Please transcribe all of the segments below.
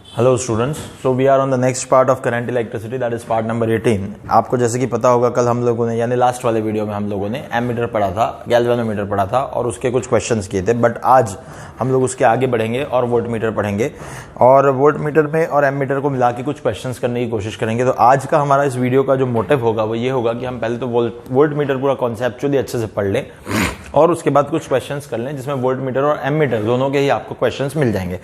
Hello students, so we are on the next part of current electricity, that is part number 18। आपको जैसे कि पता होगा, कल हम लोगों ने यानी लास्ट वाले वीडियो में हम लोगों ने एमीटर पढ़ा था, गैल्वेनोमीटर पढ़ा था और उसके कुछ क्वेश्चंस किए थे। बट आज हम लोग उसके आगे बढ़ेंगे और वोल्टमीटर पढ़ेंगे और वोल्टमीटर में और एमीटर को मिला के कुछ क्वेश्चंस करने की कोशिश करेंगे। तो आज का हमारा इस वीडियो का जो मोटिव होगा वो ये होगा कि हम पहले तो वोल्टमीटर पूरा कॉन्सेप्चुअली अच्छे से पढ़ लें और उसके बाद कुछ क्वेश्चंस कर लें जिसमें वोल्टमीटर और एमीटर दोनों के ही आपको क्वेश्चंस मिल जाएंगे।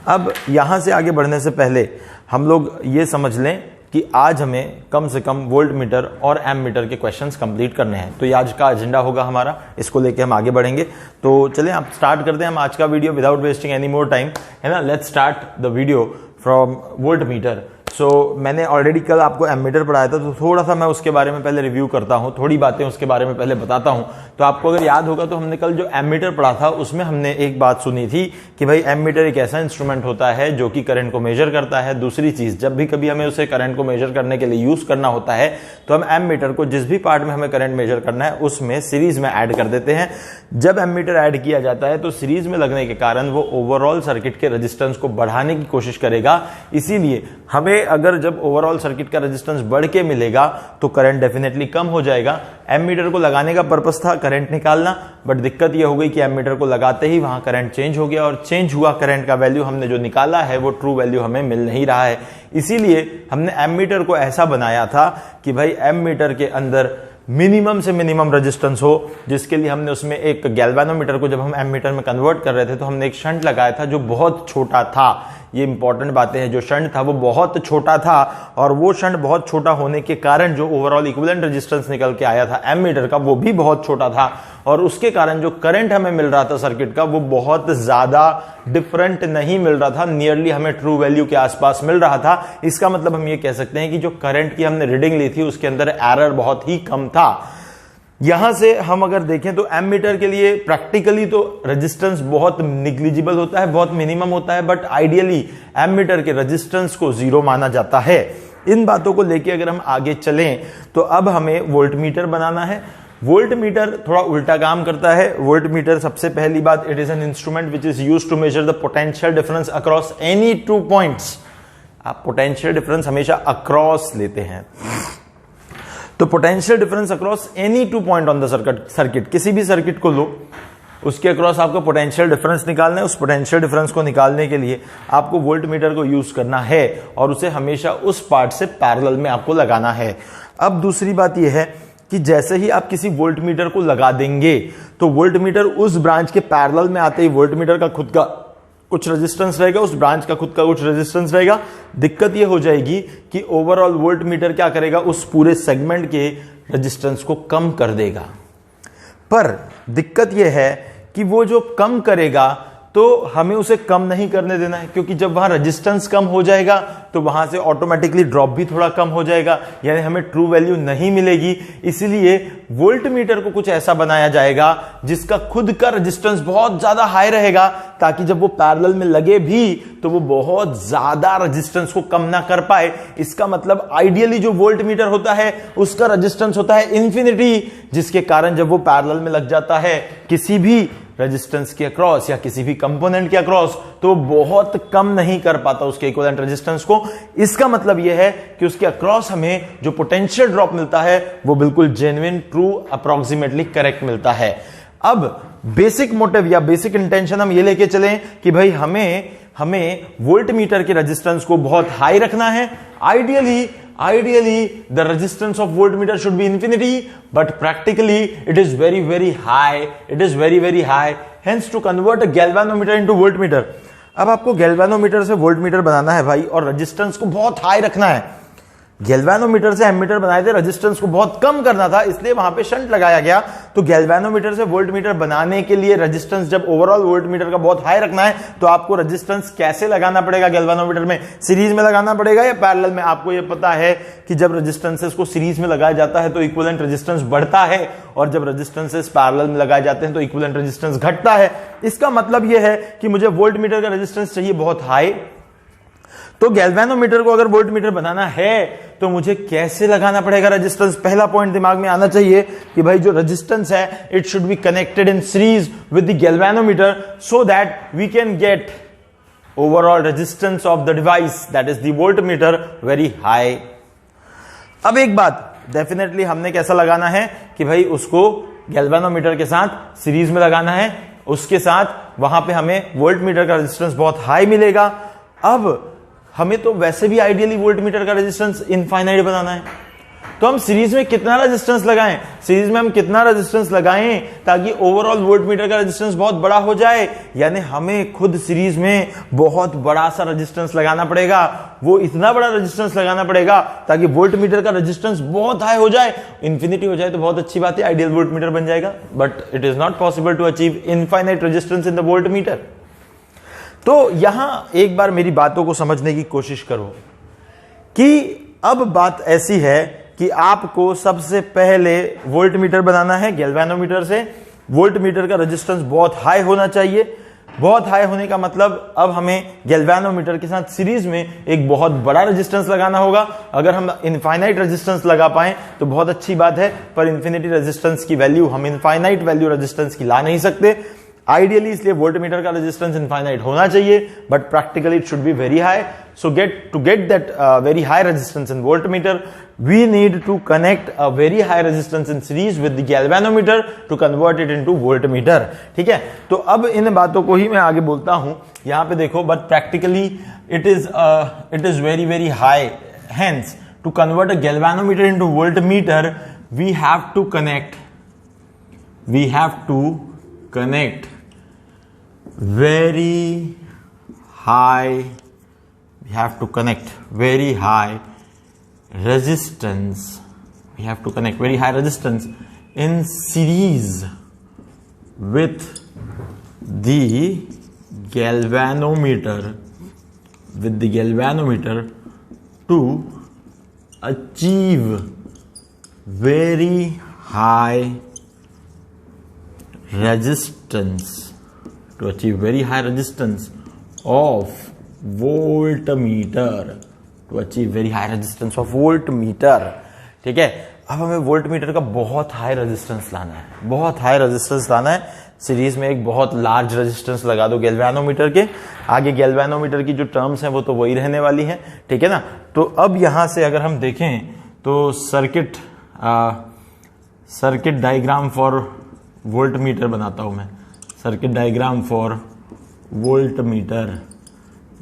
अब यहां से आगे बढ़ने से पहले हम लोग ये समझ लें कि आज हमें कम से कम वोल्टमीटर और एमीटर के क्वेश्चंस कंप्लीट करने हैं। तो ये आज का एजेंडा होगा हमारा, इसको लेके हम आगे बढ़ेंगे। तो चलिए आप स्टार्ट करते हैं हम आज का video without wasting any more time, है ना। Let's start the video from voltmeter. So मैंने ऑलरेडी कल आपको एमीटर पढ़ाया था, तो थोड़ा सा मैं उसके बारे में पहले रिव्यू करता हूं, थोड़ी बातें उसके बारे में पहले बताता हूं। तो आपको अगर याद होगा तो हमने कल जो एमीटर पढ़ा था उसमें हमने एक बात सुनी थी कि भाई एमीटर एक ऐसा इंस्ट्रूमेंट होता है जो कि करंट को मेजर करता है। दूसरी चीज, जब भी कभी हमें उसे करंट को मेजर करने के लिए यूज करना होता है तो हम एमीटर को जिस भी पार्ट में हमें करंट मेजर करना है उसमें सीरीज में ऐड कर देते हैं। जब एमीटर ऐड किया जाता है तो सीरीज में लगने के कारण वो ओवरऑल सर्किट के रेजिस्टेंस को बढ़ाने की कोशिश करेगा। इसीलिए हमें अगर जब ओवरऑल सर्किट का रेजिस्टेंस बढ़ के मिलेगा तो करंट डेफिनेटली कम हो जाएगा। एमीटर को लगाने का पर्पस था करंट निकालना, बट दिक्कत यह हो गई कि एमीटर को लगाते ही वहां करंट चेंज हो गया और चेंज हुआ करंट का वैल्यू हमने जो निकाला है वो ट्रू वैल्यू हमें मिल नहीं रहा है। इसीलिए हमने एमीटर को ऐसा बनाया था कि भाई एमीटर के अंदर मिनिमम से मिनिमम रेजिस्टेंस हो, जिसके लिए हमने उसमें एक गैल्वेनोमीटर को जब हम एमीटर में कन्वर्ट कर रहे थे तो हमने एक शंट लगाया था जो बहुत छोटा था। ये इंपॉर्टेंट बातें हैं, जो शंट था वो बहुत छोटा था और वो शंट बहुत छोटा होने के कारण जो ओवरऑल इक्विवेलेंट रेजिस्टेंस निकल के आया था एमीटर का वो भी बहुत छोटा था और उसके कारण जो करंट हमें मिल रहा था सर्किट का वो बहुत ज्यादा डिफरेंट नहीं मिल रहा था, नियरली हमें ट्रू वैल्यू के आसपास मिल रहा था। इसका मतलब हम ये कह सकते हैं कि जो करंट की हमने रीडिंग ली थी उसके अंदर एरर बहुत ही कम था। यहां से हम अगर देखें तो एमीटर के लिए प्रैक्टिकली तो रेजिस्टेंस बहुत निग्लिजिबल होता है, बहुत मिनिमम होता है, बट आइडियली एमीटर के रेजिस्टेंस को जीरो माना जाता है। इन बातों को लेके अगर हम आगे चलें तो अब हमें वोल्टमीटर बनाना है। वोल्टमीटर थोड़ा उल्टा काम करता है। वोल्टमीटर, सबसे पहली बात, it is an instrument which is used to measure the potential difference across any two points. आप पोटेंशियल डिफरेंस हमेशा अक्रॉस लेते हैं, तो potential difference across any two point on the circuit, किसी भी सर्किट को लो, उसके अक्रॉस आपको पोटेंशियल डिफरेंस निकालना है। उस पोटेंशियल डिफरेंस को निकालने के लिए आपको वोल्टमीटर को यूज करना है और उसे हमेशा उस पार्ट से पैरेलल में आपको लगाना है। अब दूसरी बात यह है कि जैसे ही आप किसी वोल्टमीटर को लगा देंगे तो वोल्टमीटर उस ब्रांच के पैरेलल में आते ही वोल्टमीटर का खुद का कुछ रेजिस्टेंस रहेगा, उस ब्रांच का खुद का कुछ रेजिस्टेंस रहेगा। दिक्कत यह हो जाएगी कि ओवरऑल वोल्टमीटर क्या करेगा, उस पूरे सेगमेंट के रेजिस्टेंस को कम कर देगा। पर दिक्कत यह है कि वो जो कम करेगा तो हमें उसे कम नहीं करने देना है, क्योंकि जब वहां रेजिस्टेंस कम हो जाएगा तो वहां से ऑटोमेटिकली ड्रॉप भी थोड़ा कम हो जाएगा, यानी हमें ट्रू वैल्यू नहीं मिलेगी। इसलिए वोल्टमीटर को कुछ ऐसा बनाया जाएगा जिसका खुद का रेजिस्टेंस बहुत ज्यादा हाई रहेगा, ताकि जब वो पैरेलल में लगे भी तो वो बहुत ज्यादा रेजिस्टेंस को कम ना कर पाए। इसका मतलब आइडियली जो वोल्टमीटर होता है उसका रेजिस्टेंस होता है इंफिनिटी, जिसके कारण जब वो पैरेलल में लग जाता है किसी भी रेजिस्टेंस के अक्रॉस या किसी भी कंपोनेंट के अक्रॉस तो बहुत कम नहीं कर पाता उसके इक्विवेलेंट रेजिस्टेंस को। इसका मतलब यह है कि उसके अक्रॉस हमें जो पोटेंशियल ड्रॉप मिलता है वो बिल्कुल जेन्युइन, ट्रू, अप्रोक्सीमेटली करेक्ट मिलता है। अब बेसिक मोटिव या बेसिक इंटेंशन हम ये लेके चलें कि भाई हमें वोल्टमीटर के रेजिस्टेंस को बहुत हाई रखना है। Ideally, the resistance of voltmeter should be infinity, but practically it is very high. It is very high. Hence, to convert a galvanometer into voltmeter, अब आपको गैल्वेनोमीटर से वोल्टमीटर बनाना है भाई, और रेजिस्टेंस को बहुत हाई रखना है। गैल्वेनोमीटर से एमीटर बनाए थे, रेजिस्टेंस को बहुत कम करना था, इसलिए वहां पे शंट लगाया गया। तो गैल्वेनोमीटर से वोल्टमीटर बनाने के लिए रेजिस्टेंस जब ओवरऑल वोल्टमीटर का बहुत हाई रखना है तो आपको रेजिस्टेंस कैसे लगाना पड़ेगा गैल्वेनोमीटर में, सीरीज में लगाना पड़ेगा या पैरेलल में। आपको यह पता है कि जब रेजिस्टेंसेस को सीरीज में लगाया जाता है तो इक्विवेलेंट रेजिस्टेंस बढ़ता है और जब रेजिस्टेंसेस पैरेलल में लगाए जाते हैं तो इक्विवेलेंट रेजिस्टेंस घटता है। इसका मतलब यह है कि मुझे वोल्टमीटर का रेजिस्टेंस चाहिए बहुत हाई, तो गैल्वेनोमीटर को अगर वोल्टमीटर बनाना है तो मुझे कैसे लगाना पड़ेगा रेजिस्टेंस। पहला पॉइंट दिमाग में आना चाहिए कि भाई जो रेजिस्टेंस है it should be connected in series with the galvanometer so that we can get overall resistance of the device, that is the voltmeter, very high. अब एक बात डेफिनेटली हमने कैसा लगाना है कि भाई उसको गैल्वेनोमीटर के साथ सीरीज में लगाना है, उसके साथ वहां पे हमें वोल्टमीटर का रेजिस्टेंस बहुत हाई मिलेगा. अब हमें तो वैसे भी आइडियली वोल्टमीटर का रेजिस्टेंस इनफाइनाइट बनाना है, तो हम सीरीज में कितना रेजिस्टेंस लगाएं, सीरीज में हम कितना रेजिस्टेंस लगाएं ताकि ओवरऑल वोल्टमीटर का रेजिस्टेंस बहुत बड़ा हो जाए. यानी हमें खुद सीरीज में बहुत बड़ा सा रेजिस्टेंस लगाना पड़ेगा, वो इतना बड़ा रेजिस्टेंस लगाना पड़ेगा ताकि वोल्टमीटर का रेजिस्टेंस बहुत हाई हो जाए. इंफिनिटी हो जाए तो बहुत अच्छी बात है, आइडियल वोल्टमीटर बन जाएगा, but it is not possible to achieve infinite resistance in the voltmeter. तो यहां एक बार मेरी बातों को समझने की कोशिश करो कि अब बात ऐसी है कि आपको सबसे पहले वोल्टमीटर बनाना है गैल्वेनोमीटर से. वोल्टमीटर का रेजिस्टेंस बहुत हाई होना चाहिए. बहुत हाई होने का मतलब अब हमें गैल्वेनोमीटर के साथ सीरीज में एक बहुत बड़ा रेजिस्टेंस लगाना होगा. अगर हम इनफाइनाइट रेजिस्टेंस लगा पाए तो बहुत अच्छी बात है, पर इन्फिनिटी रेजिस्टेंस की वैल्यू हम इनफाइनाइट वैल्यू रेजिस्टेंस की ला नहीं सकते आइडियली, इसलिए वोल्टमीटर का रेजिस्टेंस इनफाइनाइट होना चाहिए, but practically it should be very high. So to get that very high resistance in voltmeter, we need to connect a very high resistance in series with the galvanometer to convert it into voltmeter. ठीक है, तो अब इन बातों को ही मैं आगे बोलता हूं. यहां पे देखो, but practically it is very very high. Hence, to convert a galvanometer into voltmeter, we have to connect very high. We have to connect very high resistance. We have to connect very high resistance in series with the galvanometer, to achieve very high resistance, of voltmeter, to achieve very high resistance of voltmeter. ठीक है, अब हमें voltmeter का बहुत high resistance लाना है. Series में एक बहुत लार्ज रेजिस्टेंस लगा दो गैल्वेनोमीटर के आगे. गैल्वेनोमीटर की जो टर्म्स हैं वो तो वही रहने वाली हैं, ठीक है ना. तो अब यहां से अगर हम देखें तो सर्किट डायग्राम फॉर वोल्टमीटर बनाता हूं मैं. सर्किट डायग्राम फॉर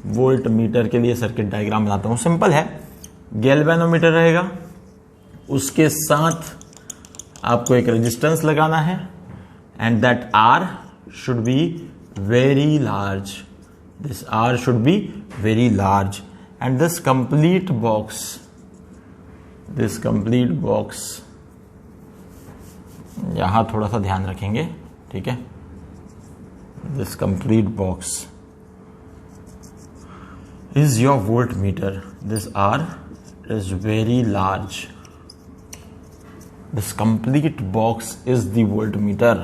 वोल्टमीटर के लिए सर्किट डायग्राम बनाता हूं. सिंपल है, गैल्वेनोमीटर रहेगा, उसके साथ आपको एक रेजिस्टेंस लगाना है, and that R should be very large. This R should be very large, and this complete box यहां थोड़ा सा ध्यान रखेंगे, ठीक है. This complete box is your voltmeter. This R is very large. This complete box is the voltmeter.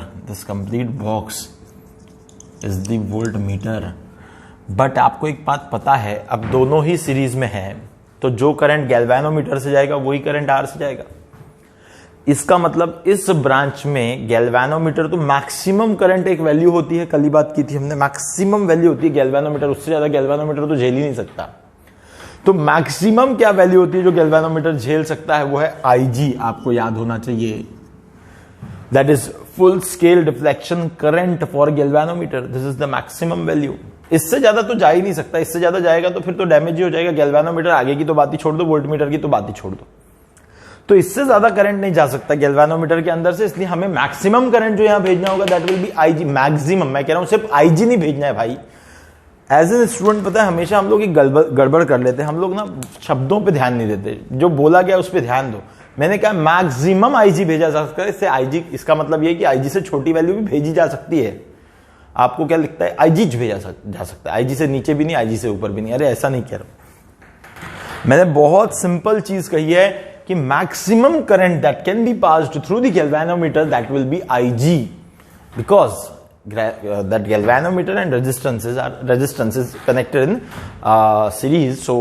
But आपको एक बात पता है, अब दोनों ही सीरीज में है, तो जो करंट गैल्वेनोमीटर से जाएगा वही करंट आर से जाएगा. इसका मतलब इस ब्रांच में गैल्वेनोमीटर तो मैक्सिमम करंट एक वैल्यू होती है, कल ही बात की थी हमने, मैक्सिमम वैल्यू होती है गैल्वेनोमीटर, उससे ज्यादा गैल्वेनोमीटर तो झेल ही नहीं सकता. तो मैक्सिमम क्या वैल्यू होती है जो गैल्वेनोमीटर झेल सकता है, वो है IG. आपको याद होना चाहिए, that is full scale deflection current for galvanometer. This is the maximum value. इससे ज्यादा तो जा ही नहीं सकता, इससे ज्यादा जाएगा तो फिर तो डैमेज ही हो जाएगा. गैल्वेनोमीटर आगे की तो बात ही छोड़ दो, वोल्टमीटर की तो बात ही छोड़ दो. तो इससे ज्यादा करंट नहीं जा सकता गैल्वेनोमीटर के अंदर से, इसलिए हमें मैक्सिमम करंट जो यहां भेजना होगा that will be IG. Maximum, मैं कह रहा हूं सिर्फ IG नहीं भेजना है भाई. एज एन स्टूडेंट पता है हमेशा हम लोग गड़बड़ कर लेते हैं, हम लोग ना शब्दों पे ध्यान नहीं देते, जो बोला गया उस पर ध्यान दो. मैंने कहा मैक्सिमम IG भेजा जा सकता है, इससे IG, इसका मतलब ये कि IG से छोटी वैल्यू भी भेजी जा सकती है. आपको क्या लगता है, IG भेजा जा सकता है, IG से नीचे भी नहीं, IG से ऊपर भी नहीं. अरे ऐसा नहीं कह रहा, मैंने बहुत सिंपल चीज कही है कि maximum current that can be passed through the galvanometer that will be IG, because that galvanometer and resistance is connected in series. So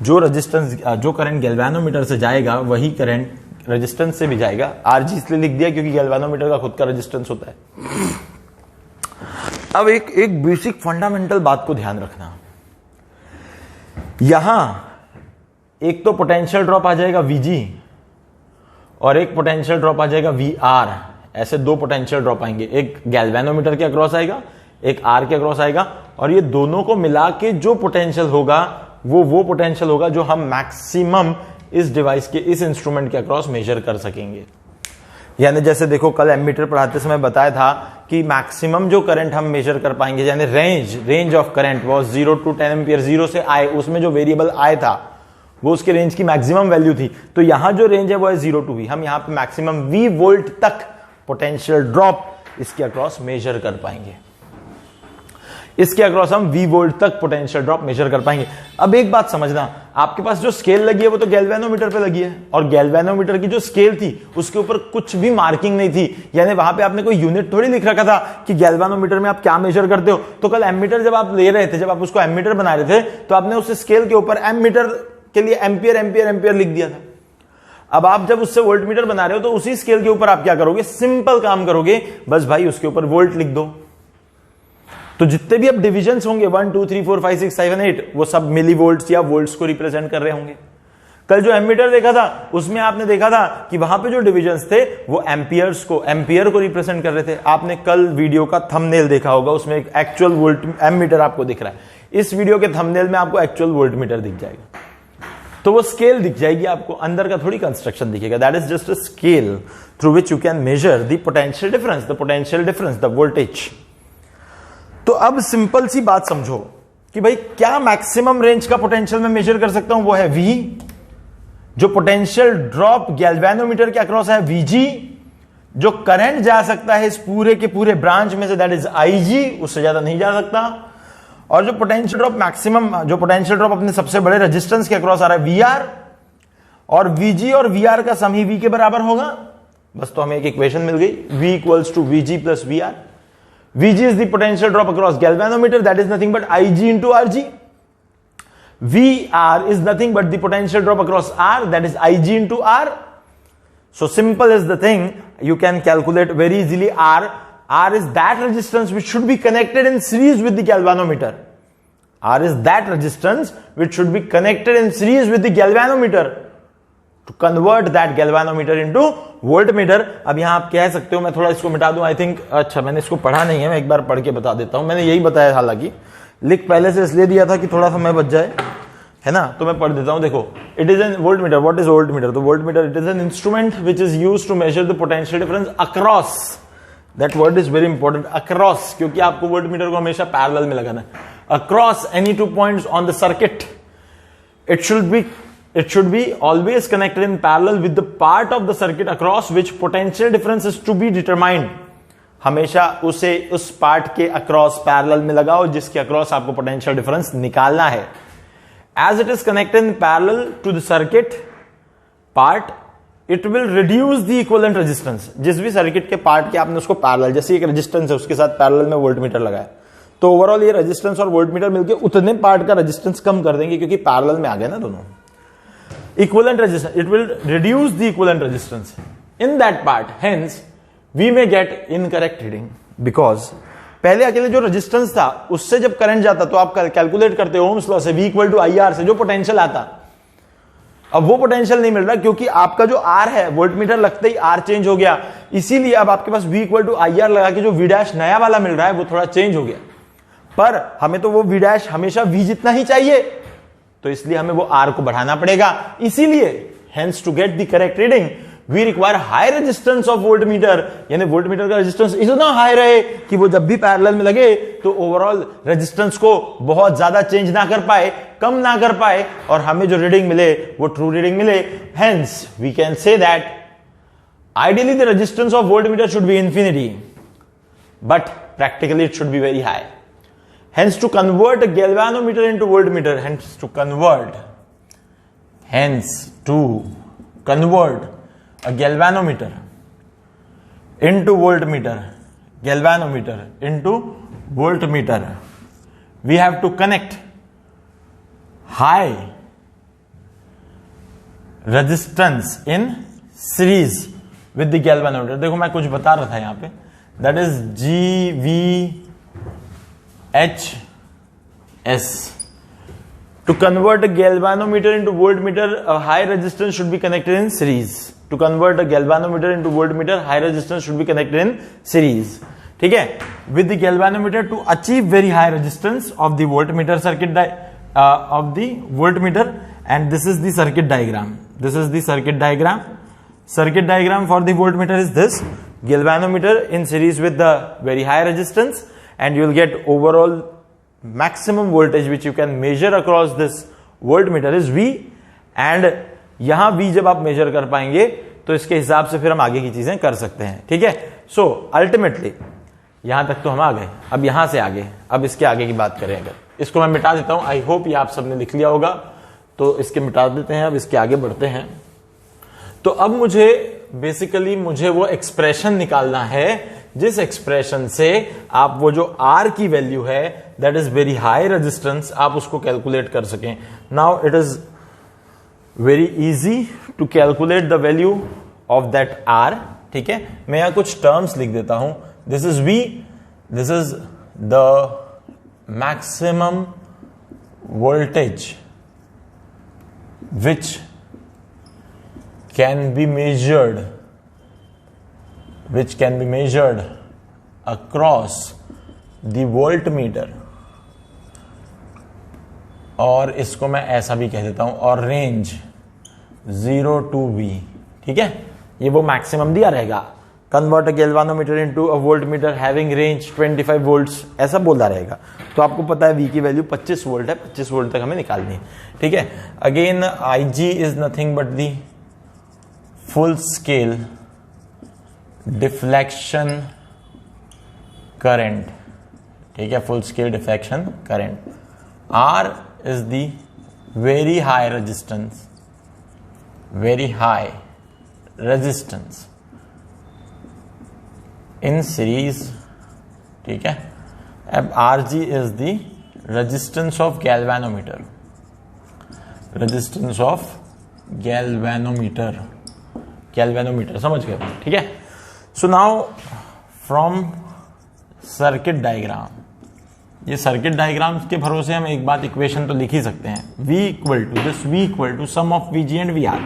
जो करंट गैल्वेनोमीटर से जाएगा वही करंट रेजिस्टेंस से भी जाएगा. RG इसलिए लिख दिया क्योंकि गैल्वेनोमीटर का खुद का रेजिस्टेंस होता है. अब एक बेसिक फंडामेंटल बात को ध्यान रखना, यहां एक तो पोटेंशियल ड्रॉप आ जाएगा Vg और एक पोटेंशियल ड्रॉप आ जाएगा Vr। ऐसे दो पोटेंशियल ड्रॉप आएंगे, एक गैल्वेनोमीटर के अक्रॉस आएगा, एक आर के अक्रॉस आएगा, और ये दोनों को मिला के जो पोटेंशियल होगा वो पोटेंशियल होगा जो हम मैक्सिमम इस डिवाइस के, इस इंस्ट्रूमेंट के अक्रॉस मेजर कर सकेंगे। यानी जैसे देखो कल एमीटर पढ़ाते समय बताया था कि मैक्सिमम जो करंट हम मेजर कर पाएंगे, यानी range of current was 0 to 10 ampere, 0 से I, उसमें जो वेरिएबल I था वो उसके रेंज की मैक्सिमम वैल्यू थी। तो यहां जो रेंज है वो है 0 to V। हम यहां पे मैक्सिमम V वोल्ट तक पोटेंशियल ड्रॉप इसके अक्रॉस मेजर कर पाएंगे। इसके अक्रॉस हम V वोल्ट तक पोटेंशियल ड्रॉप मेजर कर पाएंगे। अब एक बात समझना, आपके पास जो स्केल लगी है वो तो गैल्वेनोमीटर पे लगी है, और गैल्वेनोमीटर की जो स्केल थी उसके ऊपर कुछ भी मार्किंग नहीं थी, यानी वहां पे आपने कोई यूनिट थोड़ी लिख रखा था कि गैल्वेनोमीटर में आप क्या मेजर करते हो। तो कल एमीटर जब आप ले रहे थे, जब आप उसको एमीटर बना रहे थे, तो आपने उस स्केल के ऊपर एमीटर के लिए एम्पियर एम्पियर एम्पियर लिख दिया था। अब आप जब उससे वोल्ट मीटर बना रहे हो तो उसी स्केल के ऊपर आप क्या करोगे, सिंपल काम करोगे, बस भाई उसके ऊपर वोल्ट लिख दो। तो जितने भी अब डिविजन्स होंगे 1 2 3 4 5 6 7 8 वो सब मिली वोल्ट्स या वोल्ट्स को रिप्रेजेंट कर रहे होंगे। कल जो एमीटर देखा था उसमें आपने देखा था कि वहां पे जो डिविजन्स थे वो एम्पियर को रिप्रेजेंट कर रहे थे। आपने कल वीडियो का थंबनेल देखा होगा, उसमें एक एक्चुअल वोल्ट एमीटर आपको दिख रहा है। इस वीडियो के थंबनेल में आपको एक्चुअल वोल्ट मीटर दिख जाएगा, तो वो स्केल दिख जाएगी आपको, अंदर का थोड़ी कंस्ट्रक्शन दिखेगा। That is just a scale through which you can measure the potential difference, the voltage. तो अब सिंपल सी बात समझो कि भाई क्या मैक्सिमम रेंज का पोटेंशियल मैं मेजर कर सकता हूं, वो है V। जो पोटेंशियल ड्रॉप गैल्वेनोमीटर के अक्रॉस है Vg। जो करंट जा सकता है इस पूरे के पूरे ब्रांच में से, दैट इज Ig, उससे ज्यादा नहीं जा सकता। और जो पोटेंशियल ड्रॉप मैक्सिमम, जो पोटेंशियल ड्रॉप अपने सबसे बड़े रेजिस्टेंस के अक्रॉस आ रहा है Vr, और Vg और Vr का सम ही V के बराबर होगा। बस तो हमें एक इक्वेशन मिल गई, V equals to Vg plus Vr। Vg is the potential drop across galvanometer, that is nothing but Ig into Rg. Vr is nothing but the potential drop across R, that is Ig into R. So simple is the thing, you can calculate very easily R. R is that resistance which should be connected in series with the galvanometer. R is that resistance which should be connected in series with the galvanometer to convert that galvanometer into voltmeter। अब यहां आप कह सकते हो, मैं थोड़ा इसको मिटा दूं, आई थिंक, अच्छा मैंने इसको पढ़ा नहीं है, मैं एक बार पढ़ के बता देता हूं। मैंने यही बताया, हालांकि लिख पहले से इसलिए दिया था कि थोड़ा समय बच जाए, है ना, तो मैं पढ़ देता हूं। देखो, it is an voltmeter. What is voltmeter? तो voltmeter, it is an instrument which is used to measure the potential difference across. That word is very important, across, क्योंकि आपको वोल्टमीटर को हमेशा पैरेलल में लगाना है। Across any two points on the circuit, it should be always connected in parallel with the part of the circuit across which potential difference is to be determined। हमेशा उसे उस पार्ट के across parallel में लगाओ जिसके across आपको potential difference निकालना है। As it is connected in parallel to the circuit part, it will reduce the equivalent resistance। जिस भी सर्किट के पार्ट के आपने उसको पैरेलल, जैसे एक रेजिस्टेंस है उसके साथ पैरेलल में वोल्टमीटर लगाया, तो ओवरऑल ये रेजिस्टेंस और वोल्टमीटर मिलकर उतने पार्ट का रेजिस्टेंस कम कर देंगे, क्योंकि पैरेलल में आ गए ना दोनों। Equivalent resistance, it will reduce the equivalent resistance in that part, hence we may get incorrect reading because पहले अकेले जो रेजिस्टेंस था उससे जब करंट जाता तो आप कैलकुलेट करते हो ओम्स लॉ से, V इक्वल टू IR से जो पोटेंशियल आता। अब वो पोटेंशियल नहीं मिल रहा क्योंकि आपका जो R है, वोल्टमीटर लगते ही R चेंज हो गया, इसीलिए अब आपके पास V इक्वल टू IR लगा के जो V डैश नया वाला मिल रहा है वो थोड़ा चेंज हो गया। पर हमें तो वो V डैश हमेशा V जितना ही चाहिए, तो इसलिए हमें वो R को बढ़ाना पड़ेगा। इसीलिए hence to get the correct reading we require high resistance of voltmeter, यानी वोल्टमीटर का रेजिस्टेंस इतना हाई रहे कि वो जब भी पैरेलल में लगे तो ओवरऑल रेजिस्टेंस को बहुत ज्यादा चेंज ना कर पाए, कम ना कर पाए, और हमें जो रीडिंग मिले वो ट्रू रीडिंग मिले। hence we can say that ideally the resistance of voltmeter should be infinity, but practically it should be very high। Hence to convert a galvanometer into voltmeter, hence to convert a galvanometer into voltmeter, we have to connect high resistance in series with the galvanometer। देखो मैं कुछ बता रहा था यहां पे, that is GVHS, To convert a galvanometer into voltmeter, a high resistance should be connected in series. To convert a galvanometer into voltmeter, high resistance should be connected in series. ठीक है? With the galvanometer to achieve very high resistance of the voltmeter circuit of the voltmeter, and this is the circuit diagram. This is the circuit diagram. Circuit diagram for the voltmeter is this: galvanometer in series with the very high resistance, and you will get overall maximum voltage which you can measure across this voltmeter is V, and यहां V जब आप major कर पाएंगे तो इसके हिसाब से फिर हम आगे की चीजें कर सकते हैं. ठीक है? सो अल्टीमेटली यहां तक तो हम आ गए. अब यहां से आगे, अब इसके आगे की बात करें, अगर इसको मैं मिटा देता हूं, आई होप ये आप सबने लिख लिया होगा, तो इसके मिटा देते हैं. अब इसके आगे बढ़ते हैं. तो अब मुझे बेसिकली वो एक्सप्रेशन निकालना है जिस एक्सप्रेशन से आप वो जो R की वैल्यू है that is very high resistance, आप उसको कैलकुलेट कर सकें. Now it is very easy to calculate the value of that R. ठीक है? मैं यहां कुछ टर्म्स लिख देता हूं. This is V, this is the maximum voltage which can be measured across the voltmeter, और इसको मैं ऐसा भी कह देता हूं, और रेंज 0 to V. ठीक है? ये वो मैक्सिमम दिया रहेगा. Convert a galvanometer into a voltmeter having range 25 volts, ऐसा बोला रहेगा. तो आपको पता है V की वैल्यू 25 वोल्ट है. 25 वोल्ट तक हमें निकालनी है. ठीक है? Again IG is nothing but the full scale deflection current. ठीक है? full scale deflection current. R is the very high resistance in series. ठीक है? अब RG is the resistance of galvanometer. समझ गए? ठीक है? So now from circuit diagram, ये सर्किट डायग्राम के भरोसे हम एक बात, इक्वेशन तो लिख ही सकते हैं. V equal to sum of VG and VR,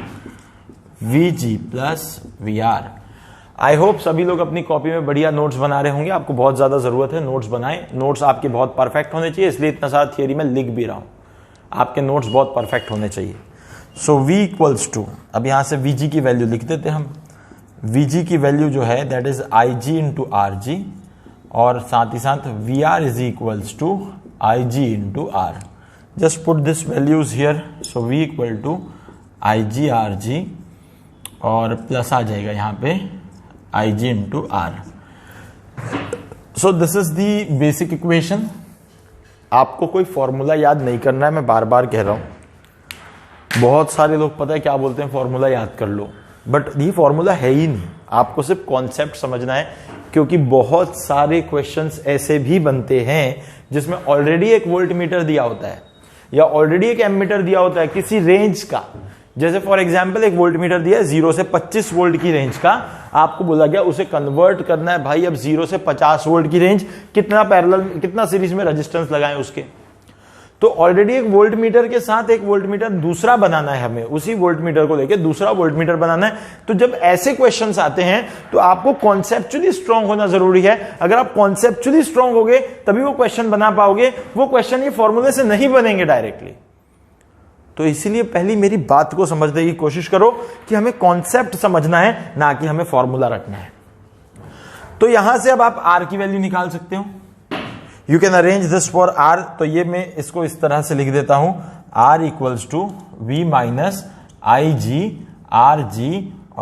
VG plus VR. I hope सभी लोग अपनी कॉपी में बढ़िया नोट्स बना रहे होंगे. आपको बहुत ज्यादा जरूरत है, नोट्स बनाएं. नोट्स आपके बहुत परफेक्ट होने चाहिए, इसलिए इतना सारा थियरी में लिख भी रहा हूं. आपके नोट्स बहुत परफेक्ट होने चाहिए. सो V इक्वल्स टू, अब यहां से VG की वैल्यू लिख देते हम. VG की वैल्यू जो है that is IG into RG, और साथ ही साथ VR is equals to IG into R. Just put this values here. So V equal to IG RG, और प्लस आ जाएगा यहां पे IG into R. So this is the basic equation. आपको कोई फॉर्मूला याद नहीं करना है, मैं बार बार कह रहा हूं. बहुत सारे लोग पता है क्या बोलते हैं, फॉर्मूला याद कर लो, बट ये फॉर्मूला है ही नहीं. आपको सिर्फ कॉन्सेप्ट समझना है, क्योंकि बहुत सारे क्वेश्चंस ऐसे भी बनते हैं जिसमें ऑलरेडी एक वोल्टमीटर दिया होता है या ऑलरेडी एक एमीटर दिया होता है किसी रेंज का. जैसे फॉर एग्जांपल एक वोल्टमीटर दिया है 0 से 25 वोल्ट की रेंज का, आपको बोला गया उसे कन्वर्ट करना है. भाई अब 0 से 50 वोल्ट की रेंज, कितना पैरेलल, कितना सीरीज में रेजिस्टेंस लगाएं उसके. तो ऑलरेडी एक वोल्टमीटर के साथ एक वोल्टमीटर दूसरा बनाना है हमें, उसी वोल्टमीटर को लेके दूसरा वोल्टमीटर बनाना है. तो जब ऐसे क्वेश्चंस आते हैं तो आपको कॉन्सेप्चुअली स्ट्रांग होना जरूरी है. अगर आप कॉन्सेप्चुअली स्ट्रांग होगे तभी वो क्वेश्चन बना पाओगे. वो क्वेश्चन ये फॉर्मूले से नहीं बनेंगे डायरेक्टली. तो इसीलिए पहली मेरी बात को समझने की कोशिश करो कि हमें कॉन्सेप्ट समझना है, ना कि हमें फॉर्मूला रटना है. तो यहां से अब आप R की वैल्यू निकाल सकते हो. You can arrange this for R. तो ये मैं इसको इस तरह से लिख देता हूं, R equals to V minus IG RG,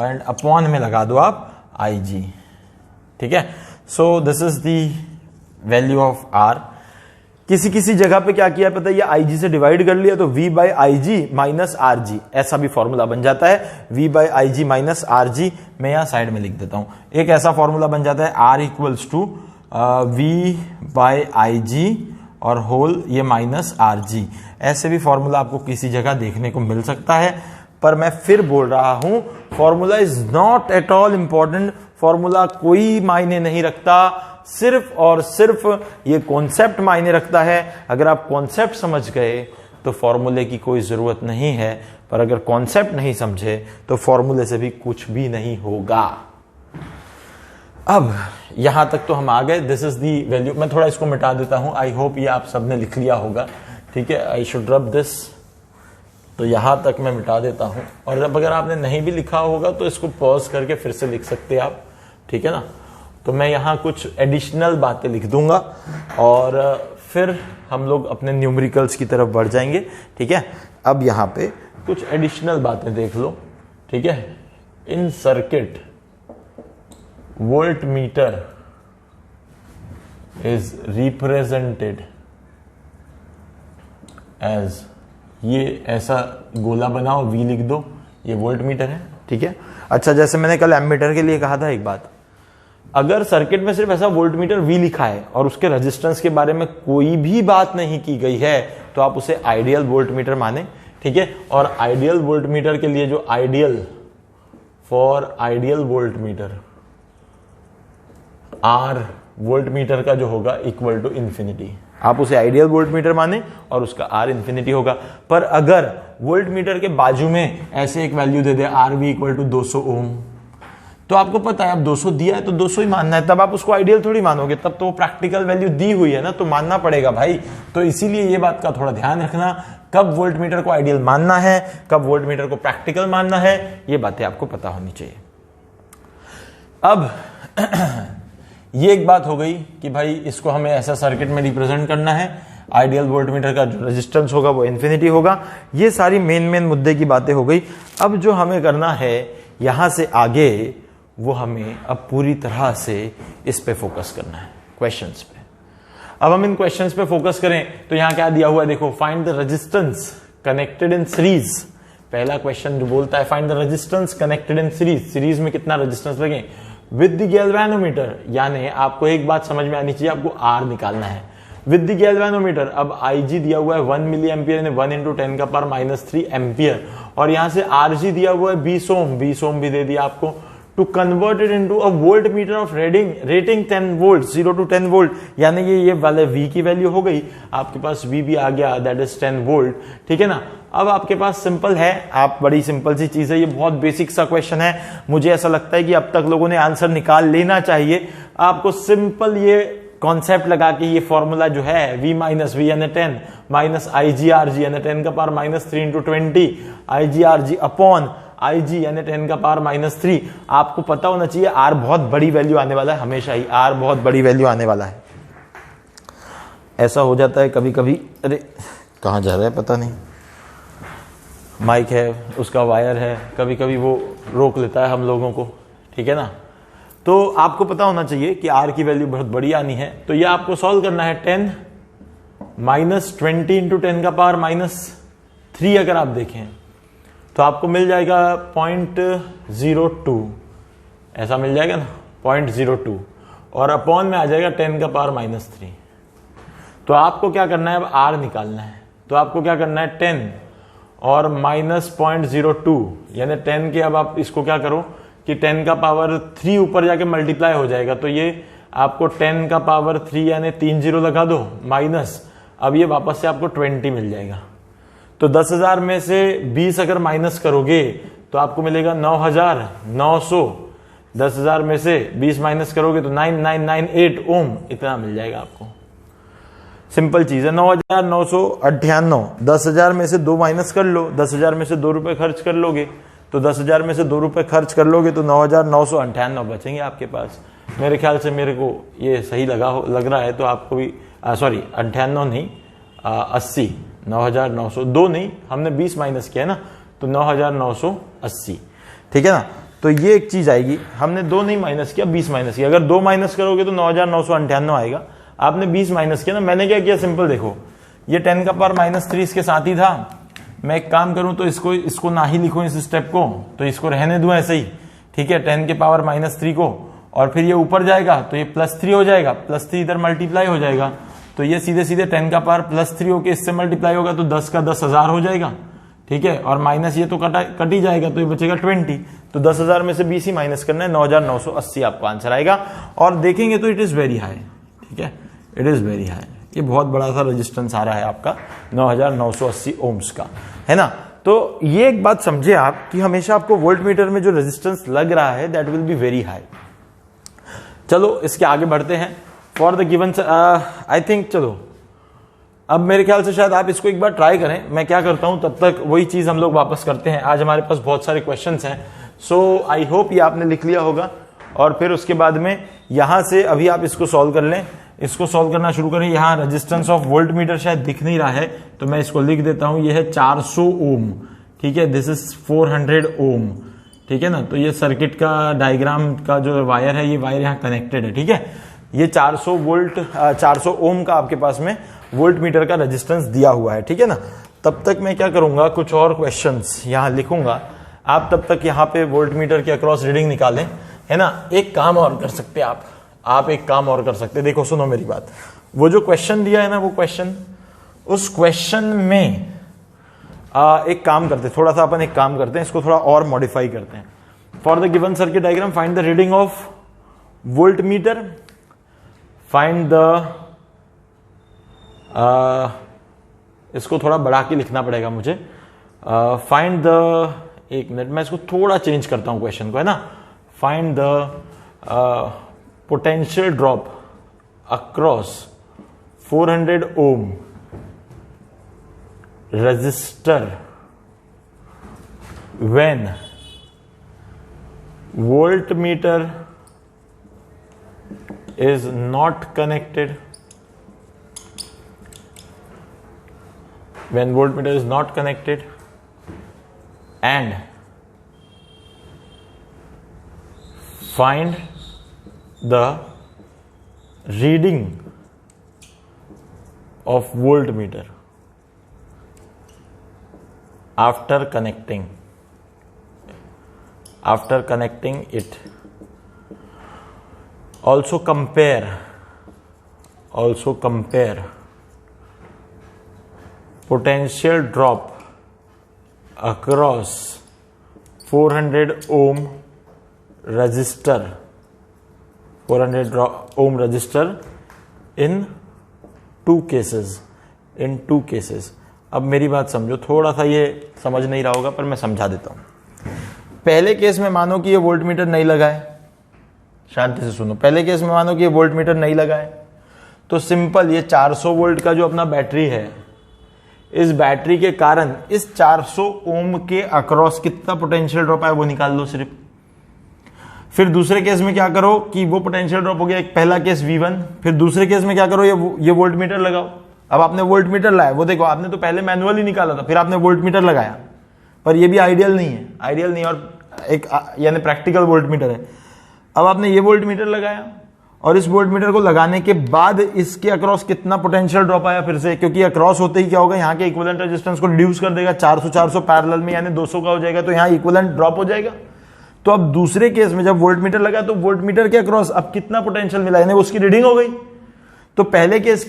and upon में लगा दो आप IG. ठीक है? So this is the value of R. किसी किसी जगह पे क्या किया पता है, ये IG से डिवाइड कर लिया तो V by IG minus RG, ऐसा भी फॉर्मूला बन जाता है. V by IG minus RG मैं यहां साइड में लिख देता हूं. एक ऐसा फॉर्मूला बन जाता है R equals to V by IG और होल ये माइनस RG. ऐसे भी फॉर्मूला आपको किसी जगह देखने को मिल सकता है. पर मैं फिर बोल रहा हूं, formula is not at all important. Formula कोई मायने नहीं रखता, सिर्फ और सिर्फ ये कॉन्सेप्ट मायने रखता है. अगर आप कॉन्सेप्ट समझ गए तो फॉर्मूले की कोई ज़रूरत नहीं है, पर अगर कॉन्सेप्ट नहीं समझे तो फॉर्मूले से भी कुछ भी नहीं होगा। अब यहां तक तो हम आ गए, दिस इज दी वैल्यू। मैं थोड़ा इसको मिटा देता हूं, आई होप ये आप सबने लिख लिया होगा, ठीक है। आई शुड रब दिस, तो यहां तक मैं मिटा देता हूं। और अब अगर आपने नहीं भी लिखा होगा तो इसको पॉज करके फिर से लिख सकते हैं आप, ठीक है ना। तो मैं यहां कुछ एडिशनल बातें लिख दूंगा और फिर हम लोग अपने न्यूमेरिकल्स की तरफ बढ़ जाएंगे, ठीक है। अब यहां पे कुछ एडिशनल बातें देख लो, ठीक है। In circuit voltmeter is represented as, ये ऐसा गोला बनाओ, V लिख दो, ये वोल्ट मीटर है, ठीक है। अच्छा, जैसे मैंने कल एमीटर के लिए कहा था एक बात, अगर सर्किट में सिर्फ ऐसा वोल्ट मीटर V लिखा है और उसके रेजिस्टेंस के बारे में कोई भी बात नहीं की गई है तो आप उसे आइडियल वोल्ट मीटर माने, ठीक है। और आइडियल वोल्ट मीटर के लिए जो ideal, for ideal volt meter R volt meter का जो होगा इक्वल टू इंफिनिटी, आप उसे आइडियल वोल्ट मीटर माने और उसका R इंफिनिटी होगा। पर अगर वोल्ट मीटर के बाजू में ऐसे एक वैल्यू दे दे RV इक्वल टू 200 ओम, तो आपको पता है अब 200 दिया है तो 200 ही मानना है, तब आप उसको आइडियल थोड़ी मानोगे, तब तो वो प्रैक्टिकल वैल्यू दी हुई है ना, तो मानना पड़ेगा भाई। तो इसीलिए ये बात का थोड़ा ध्यान रखना, कब वोल्ट मीटर को आइडियल मानना है, कब वोल्ट मीटर को प्रैक्टिकल मानना है, ये बातें आपको पता होनी चाहिए। अब ये एक बात हो गई कि भाई इसको हमें ऐसा सर्किट में रिप्रेजेंट करना है, आइडियल वोल्ट मीटर का जो रेजिस्टेंस होगा वो इन्फिनिटी होगा। ये सारी मेन मुद्दे की बातें हो गई। अब जो हमें करना है यहां से आगे, वो हमें अब पूरी तरह से इस पे फोकस करना है, क्वेश्चंस पे। अब हम इन क्वेश्चंस पे फोकस करें तो यहां क्या दिया हुआ है, देखो, find the resistance connected in series. पहला क्वेश्चन जो बोलता है find the resistance connected in series, series में कितना रेजिस्टेंस लगे विद द गैल्वेनोमीटर। यानी आपको एक बात समझ में आनी चाहिए, आपको R निकालना है विद द गैल्वेनोमीटर। अब IG दिया हुआ है 1 मिली एम्पियर, यानी 1 × 10⁻³ एम्पियर, और यहां से RG दिया हुआ है 20 ओम, 20 ओम भी दे दिया आपको। To convert it into a volt meter of rating 10 volt, 0 to 10 volt, यानी ये वाले V की वैल्यू हो गई, आपके पास V भी आ गया, दैट इज 10 वोल्ट, ठीक है ना। अब आपके पास सिंपल है, आप बड़ी सिंपल सी चीज है, ये बहुत बेसिक सा क्वेश्चन है। मुझे ऐसा लगता है कि अब तक लोगों ने आंसर निकाल लेना चाहिए। आपको सिंपल ये कॉन्सेप्ट लगा के ये फॉर्मूला जो है V-V यानी 10 माइनस IGRG यानी 10⁻³ × 20 IGRG अपॉन IG यानी 10⁻³ आपको पता होना चाहिए R बहुत बड़ी वैल्यू आने वाला है, हमेशा ही R बहुत बड़ी वैल्यू आने वाला है। ऐसा हो जाता है कभी कभी, अरे कहाँ जा रहा है पता नहीं, माइक है उसका वायर है, कभी कभी वो रोक लेता है हम लोगों को, ठीक है ना। तो आपको पता होना चाहिए कि R की वैल्यू बहुत बड़ी आनी है, तो ये आपको सॉल्व करना है 10 - 20 × 10⁻³ अगर आप देखें तो आपको मिल जाएगा 0.02, ऐसा मिल जाएगा ना 0.02, और अपॉन में आ जाएगा 10⁻³ तो आपको क्या करना है, अब R निकालना है। तो आपको क्या करना है 10 और -0.02 यानी 10 के, अब आप इसको क्या करो कि 10⁻³ ऊपर जाके मल्टीप्लाई हो जाएगा, तो ये आपको 10⁻³ यानी 3 0 लगा दो माइनस, अब ये वापस से आपको 20 मिल जाएगा। तो 10,000 में से 20 अगर माइनस करोगे तो आपको मिलेगा 9,900। 10,000 में से 20 माइनस करोगे तो 9998 ओम इतना मिल जाएगा आपको। सिंपल चीज है, 9,998। 10,000 में से 2 माइनस कर लो, 10,000 में से 2 रुपए खर्च कर लोगे, तो 10,000 में से 2 रुपए खर्च कर लोगे तो 9,998 बचेंगे आपके पास। मेरे ख्याल से मेरे को ये सही लग रहा है, तो आपको भी सॉरी 98 नहीं 80, 9,900, 2 नहीं, हमने 20 माइनस किया है ना, तो 9,980, ठीक है ना। तो ये एक चीज आएगी, हमने 2 नहीं माइनस किया, 20 माइनस किया। अगर 2 माइनस करोगे तो 9,998 आएगा, आपने 20 माइनस किया ना। मैंने क्या किया, सिंपल देखो, ये 10⁻³ इसके साथ ही था। मैं एक काम करूं तो इसको ना ही लिखूं इस स्टेप को, तो इसको रहने दूं ऐसे ही, ठीक है, 10⁻³ को, और फिर ये ऊपर जाएगा तो ये +3 हो जाएगा, +3 इधर मल्टीप्लाई हो जाएगा, तो ये सीधे सीधे 10⁻³ होके इससे मल्टीप्लाई होगा तो 10 का 10,000 हो जाएगा, ठीक है, और माइनस ये तो कट ही जाएगा, तो ये बचेगा 20। तो 10,000 में से 20 ही माइनस करना है, 9,980 आपको आंसर आएगा। और देखेंगे तो इट इज वेरी हाई, ठीक है, इट इज वेरी हाई, ये बहुत बड़ा सा रेजिस्टेंस आ रहा है आपका 9980 ओम्स का, है ना। तो ये एक बात समझे आप कि हमेशा आपको वोल्ट मीटर में जो रेजिस्टेंस लग रहा है that will be very high. चलो इसके आगे बढ़ते हैं। For the given I think, चलो अब मेरे ख्याल से शायद आप इसको एक बार ट्राई करें। मैं क्या करता हूं, तब तक वही चीज हम लोग वापस करते हैं। आज हमारे पास बहुत सारे क्वेश्चंस हैं, सो आई होप ये आपने लिख लिया होगा। और फिर उसके बाद में यहां से अभी आप इसको सॉल्व कर लें, इसको सॉल्व करना शुरू करें। यहां रेजिस्टेंस ऑफ वोल्ट मीटर शायद दिख नहीं रहा है, तो मैं इसको लिख देता हूं। ये है 400 ओम, ठीक है, दिस इज 400 ओम, ठीक है ना। तो ये सर्किट का डायग्राम का जो वायर है, ये वायर यहाँ कनेक्टेड है, ठीक है। ये 400 वोल्ट 400 ओम का आपके पास में वोल्ट मीटर का रेजिस्टेंस दिया हुआ है, ठीक है ना। तब तक मैं क्या करूंगा, कुछ और क्वेश्चंस यहां लिखूंगा, आप तब तक यहां पे वोल्ट मीटर के अक्रॉस रीडिंग निकालें, है ना। एक काम और कर सकते हैं आप एक काम और कर सकते हैं। देखो सुनो मेरी बात, वो जो क्वेश्चन दिया है ना, वो क्वेश्चन, उस क्वेश्चन में एक काम करते हैं, थोड़ा सा अपन एक काम करते हैं, इसको थोड़ा और मॉडिफाई करते हैं। For the given circuit diagram find the reading of volt meter, find the इसको थोड़ा बढ़ा के लिखना पड़ेगा मुझे। फाइंड द, एक मिनट, मैं इसको थोड़ा चेंज करता हूं क्वेश्चन को, है ना। Find the potential drop across 400 ohm resistor when voltmeter is not connected, when voltmeter is not connected, and find the reading of voltmeter after connecting it. Also compare potential drop across 400 ohm resistor, 400 ohm resistor in two cases. अब मेरी बात समझो, थोड़ा सा ये समझ नहीं रहा होगा पर मैं समझा देता हूं। पहले केस में मानो कि ये वोल्ट मीटर नहीं लगा है, शांति से सुनो। पहले केस में मानो कि ये वोल्ट मीटर नहीं लगा है, तो सिंपल ये 400 वोल्ट का जो अपना बैटरी है, इस बैटरी के कारण इस 400 ओम के अक्रॉस कितना पोटेंशियल ड्रॉप है वो निकाल लो सिर्फ। फिर दूसरे केस में क्या करो कि वो पोटेंशियल ड्रॉप हो गया, एक पहला केस V1, फिर दूसरे केस में क्या करो, ये वोल्ट मीटर लगाओ। अब आपने वोल्ट मीटर लाया, वो देखो आपने तो पहले मैनुअली निकाला था, फिर आपने वोल्ट मीटर लगाया, पर ये भी आइडियल नहीं है, और एक यानी प्रैक्टिकल वोल्ट मीटर है। अब आपने ये वोल्ट मीटर लगाया, और इस वोल्ट मीटर को लगाने के बाद इसके अक्रॉस कितना पोटेंशियल ड्रॉप आया फिर से, क्योंकि अक्रॉस होते ही क्या होगा, यहाँ के इक्विवेलेंट रेजिस्टेंस को रिड्यूस कर देगा, 400 पैरेलल में यानी 200 का हो जाएगा, तो यहाँ इक्विवेलेंट ड्रॉप हो जाएगा। तो अब दूसरे केस में जब वोल्ट मीटर लगा, तो वोल्ट मीटर के अक्रॉस अब कितना पोटेंशियल मिला, यानी उसकी रीडिंग हो गई। तो पहले केस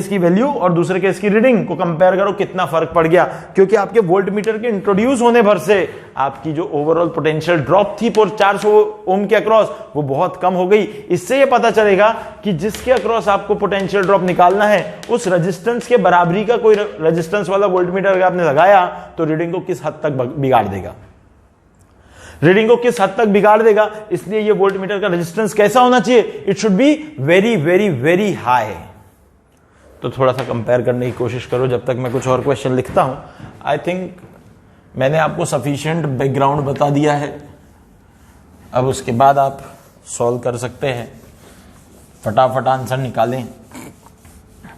की वैल्यू और दूसरे केस की रीडिंग को कंपेयर करो, कितना फर्क पड़ गया, क्योंकि आपके वोल्ट मीटर के इंट्रोड्यूस होने भर से आपकी जो ओवरऑल पोटेंशियल ड्रॉप थी पर 400 ओम के अक्रॉस, वो बहुत कम हो गई। इससे ये पता चलेगा कि जिसके अक्रॉस आपको पोटेंशियल ड्रॉप निकालना है, उस रेजिस्टेंस के बराबरी का कोई रेजिस्टेंस वाला वोल्ट मीटर अगर आपने लगाया, तो रीडिंग को किस हद तक बिगाड़ देगा, इसलिए ये वोल्ट मीटर का रेजिस्टेंस कैसा होना चाहिए, it should be very very very high. तो थोड़ा सा कंपेयर करने की कोशिश करो जब तक मैं कुछ और क्वेश्चन लिखता हूं। आई थिंक मैंने आपको सफिशिएंट बैकग्राउंड बता दिया है, अब उसके बाद आप सॉल्व कर सकते हैं। फटाफट आंसर निकालें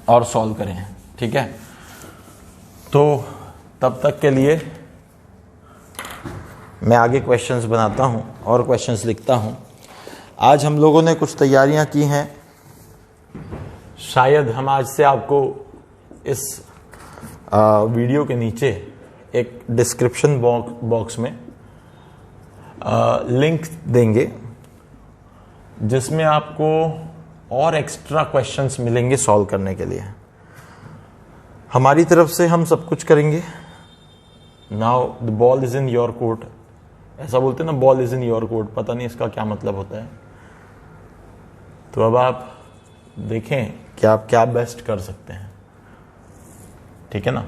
और सॉल्व करें, ठीक है। तो तब तक के लिए मैं आगे क्वेश्चंस बनाता हूं और क्वेश्चंस लिखता हूं। आज हम लोगों ने कुछ तैयारियां की हैं, शायद हम आज से आपको इस वीडियो के नीचे एक डिस्क्रिप्शन बॉक्स में लिंक देंगे, जिसमें आपको और एक्स्ट्रा क्वेश्चंस मिलेंगे सॉल्व करने के लिए। हमारी तरफ से हम सब कुछ करेंगे। Now the ball is in your court, ऐसा बोलते हैं ना, ball is in your court, पता नहीं इसका क्या मतलब होता है। तो अब आप देखें कि आप क्या बेस्ट कर सकते हैं, ठीक है ना।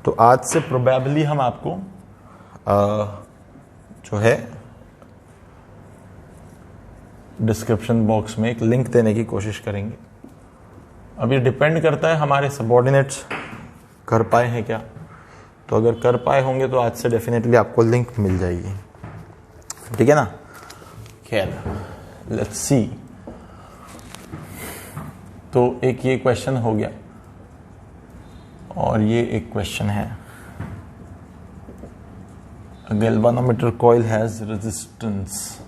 तो आज से प्रोबेबली हम आपको जो है डिस्क्रिप्शन बॉक्स में एक लिंक देने की कोशिश करेंगे। अब ये डिपेंड करता है हमारे सबऑर्डिनेट्स कर पाए हैं क्या, तो अगर कर पाए होंगे तो आज से डेफिनेटली आपको लिंक मिल जाएगी, ठीक है ना। खैर लेट्स सी। तो एक ये क्वेश्चन हो गया और ये एक क्वेश्चन है, galvanometer coil has resistance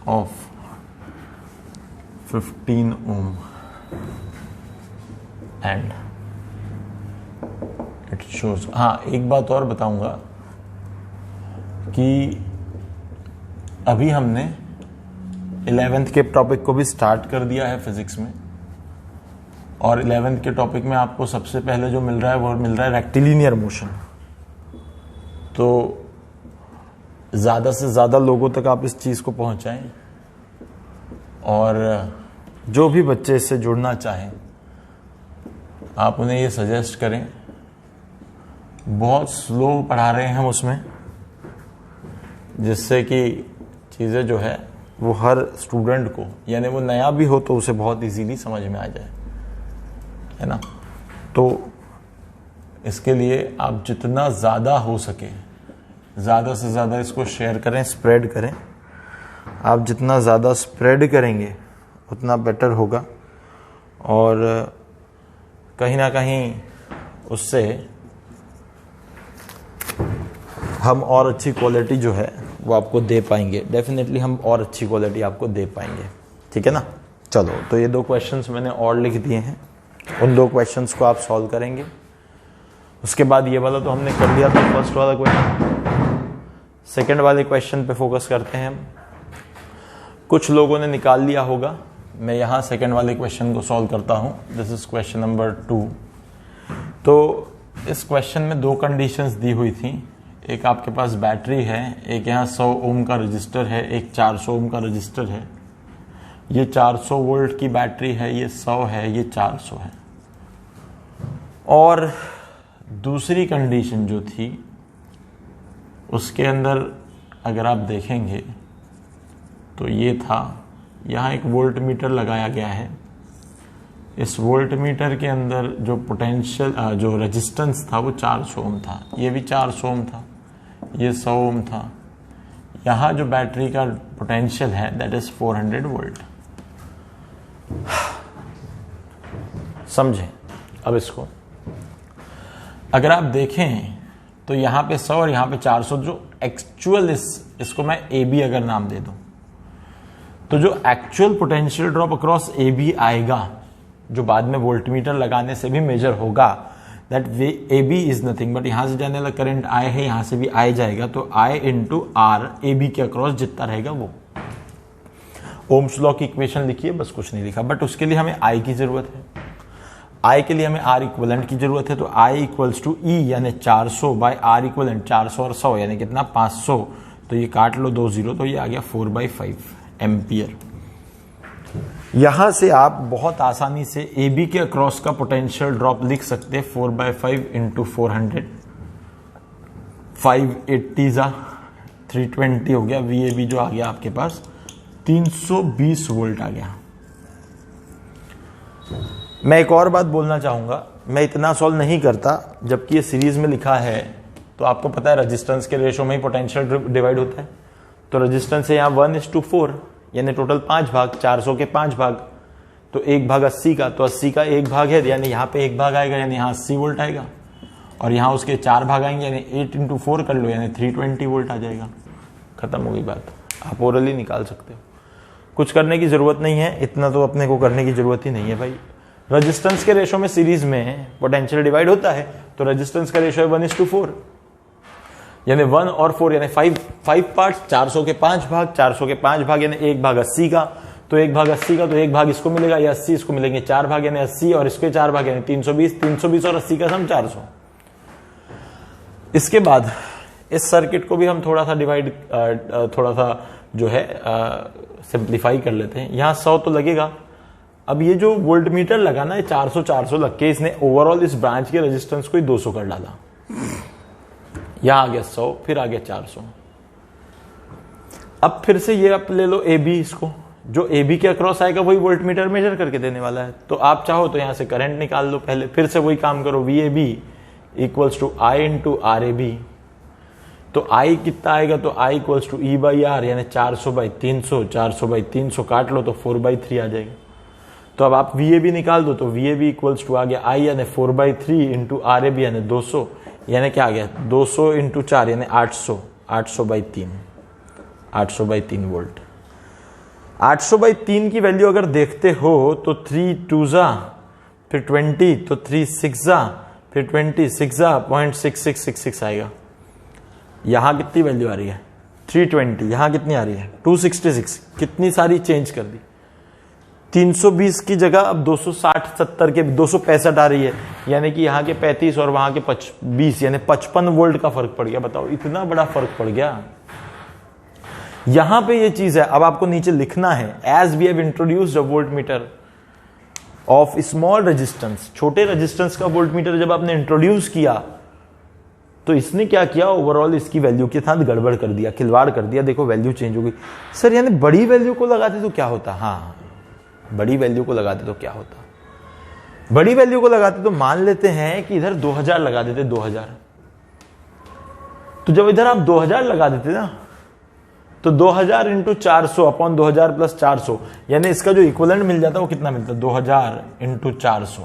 of 15 ohm and it shows। हाँ, एक बात और बताऊंगा कि अभी हमने 11th के टॉपिक को भी स्टार्ट कर दिया है फिजिक्स में, और 11th के टॉपिक में आपको सबसे पहले जो मिल रहा है वो मिल रहा है रेक्टिलिनियर मोशन। तो ज़्यादा से ज़्यादा लोगों तक आप इस चीज़ को पहुंचाएं, और जो भी बच्चे इससे जुड़ना चाहें आप उन्हें ये सजेस्ट करें। बहुत स्लो पढ़ा रहे हैं हम उसमें, जिससे कि चीज़ें जो है वो हर स्टूडेंट को, यानी वो नया भी हो तो उसे बहुत इजीली समझ में आ जाए, है ना। तो इसके लिए आप जितना ज़्यादा हो सके ज़्यादा से ज़्यादा इसको शेयर करें, स्प्रेड करें। आप जितना ज़्यादा स्प्रेड करेंगे उतना बेटर होगा, और कहीं ना कहीं उससे हम और अच्छी क्वालिटी जो है वो आपको दे पाएंगे। डेफिनेटली हम और अच्छी क्वालिटी आपको दे पाएंगे, ठीक है ना। चलो, तो ये 2 क्वेश्चंस मैंने और लिख दिए हैं, उन 2 क्वेश्चंस को आप सॉल्व करेंगे। उसके बाद ये वाला तो हमने कर लिया था, फर्स्ट वाला क्वेश्चन। सेकंड वाले क्वेश्चन पे फोकस करते हैं हम। कुछ लोगों ने निकाल लिया होगा, मैं यहाँ सेकंड वाले क्वेश्चन को सॉल्व करता हूँ। This is question number 2। तो इस क्वेश्चन में 2 कंडीशंस दी हुई थी। एक आपके पास बैटरी है, एक यहाँ 100 ओम का रजिस्टर है, एक 400 ओम का रजिस्टर है। ये 400 वोल्ट की बैटरी है, ये 100 है, ये 400 है। और दूसरी कंडीशन जो थी उसके अंदर अगर आप देखेंगे तो ये था, यहाँ एक वोल्ट मीटर लगाया गया है। इस वोल्ट मीटर के अंदर जो पोटेंशियल जो रेजिस्टेंस था वो 400 ओम था, ये भी 400 ओम था, ये 100 ओम था। यहाँ जो बैटरी का पोटेंशियल है दैट इज 400 वोल्ट। समझें अब इसको, अगर आप देखें तो यहाँ पे 100 और यहाँ पे 400 जो एक्चुअल इसको मैं ए बी अगर नाम दे दूं, तो जो actual potential drop across A B आएगा, जो बाद में वोल्टमीटर लगाने से भी मेजर होगा, that A B is nothing but यहाँ से जाने वाला करंट आई है, यहाँ से भी आई जाएगा, तो आई इंटू आर ए बी के अक्रॉस जितना रहेगा वो। ओम्स लॉ की इक्वेशन लिखिए, बस कुछ नहीं लिखा, बट उसके लिए हमें आई की जरूरत है। आई के लिए हमें आर इक्वलेंट की जरूरत है, तो आई इक्वल्स टू ई यानी 400 बाय आर इक्वलेंट, 400 और 100 यानी कितना 500, तो ये काट लो 2 0, तो ये आ गया 4/5 एम्पियर। यहां से आप बहुत आसानी से ए बी के अक्रॉस का पोटेंशियल ड्रॉप लिख सकते हैं 4/5 इंटू 400, 580 जा 320 हो गया। वी ए बी जो आ गया आपके पास 320 वोल्ट आ गया। मैं एक और बात बोलना चाहूंगा, मैं इतना सॉल्व नहीं करता, जबकि ये सीरीज में लिखा है, तो आपको पता है रेजिस्टेंस के रेशो में ही पोटेंशियल डिवाइड होता है। तो रेजिस्टेंस है यहाँ 1:4, यानी टोटल 5 भाग, 400 के 5 भाग, तो 1 भाग 80 का, तो 80 का 1 भाग है, यानी यहाँ पे 1 भाग आएगा, यानी यहाँ 80 वोल्ट आएगा, और यहाँ उसके 4 भाग आएंगे, यानी 8 इंटू 4 कर लो, यानी 320 वोल्ट आ जाएगा। खत्म हो गई बात, आप ओरली निकाल सकते हो, कुछ करने की जरूरत नहीं है, इतना तो अपने को करने की जरूरत ही नहीं है भाई। रेजिस्टेंस के रेशो में सीरीज में पोटेंशियल डिवाइड होता है, तो रेजिस्टेंस का रेशो है 1:4, यानी 1 और 4 यानी 5 पार्ट्स, 400 के 5 भाग, 400 के 5 भाग यानी 1 भाग 80 का, तो 1 भाग 80 का, तो 1 भाग इसको मिलेगा, या 80 इसको मिलेंगे, 4 भाग यानी 80 और इसके 4 भाग यानी 320, 320 और 80 का सम 400। इसके बाद इस सर्किट को भी हम थोड़ा सा डिवाइड, थोड़ा सा जो है सिंप्लीफाई कर लेते हैं। यहाँ 100 तो लगेगा, अब ये जो वोल्ट मीटर लगा ना, ये 400 लग के इसने ओवरऑल इस ब्रांच के रेजिस्टेंस को ही 200 कर डाला। यहां आ गया 100, फिर आ गया 400। अब फिर से ये आप ले लो ए बी, इसको जो ए बी के अक्रॉस आएगा वही वोल्ट मीटर मेजर करके देने वाला है। तो आप चाहो तो यहां से करंट निकाल लो पहले, फिर से वही काम करो, V A B equals to I into R A B. तो आई कितना आएगा, तो I equals to E by R, यानी 400/300, 400/300 काट लो तो 4/3 आ जाएगा। तो अब आप वी ए बी निकाल दो, तो V A B equals to आ गया आई यानी 4/3 इंटू आर ए बी यानी 200, यानी क्या आ गया 200 इंटू 4 यानी 800, 800/3 वोल्ट। 800/3 की वैल्यू अगर देखते हो तो 3 2 फिर 20, तो 3 6 फिर 20 6 0.6666 आएगा। यहां कितनी वैल्यू आ रही है 320, यहां कितनी आ रही है 266, कितनी सारी चेंज कर दी। 320 की जगह अब 260-70 के 265 आ रही है, यानी कि यहाँ के 35 और वहां के 20 यानी 55 वोल्ट का फर्क पड़ गया। बताओ इतना बड़ा फर्क पड़ गया। यहां पे ये चीज है, अब आपको नीचे लिखना है as we have introduced a volt meter of small resistance. छोटे रेजिस्टेंस का वोल्ट मीटर जब आपने इंट्रोड्यूस किया तो इसने क्या किया, ओवरऑल इसकी वैल्यू के साथ गड़बड़ कर दिया, खिलवाड़ कर दिया। देखो वैल्यू चेंज हो गई। सर यानी बड़ी वैल्यू को लगाते तो क्या होता, हाँ बड़ी वैल्यू को लगाते तो क्या होता, बड़ी वैल्यू को लगाते तो मान लेते हैं कि इधर 2000 लगा देते, 2000। तो जब इधर आप 2000 लगा देते ना, तो 2000 इंटू 400 अपॉन 2000 प्लस 400, यानी इसका जो इक्विवेलेंट मिल जाता है वो कितना मिलता है 2000 इंटू 400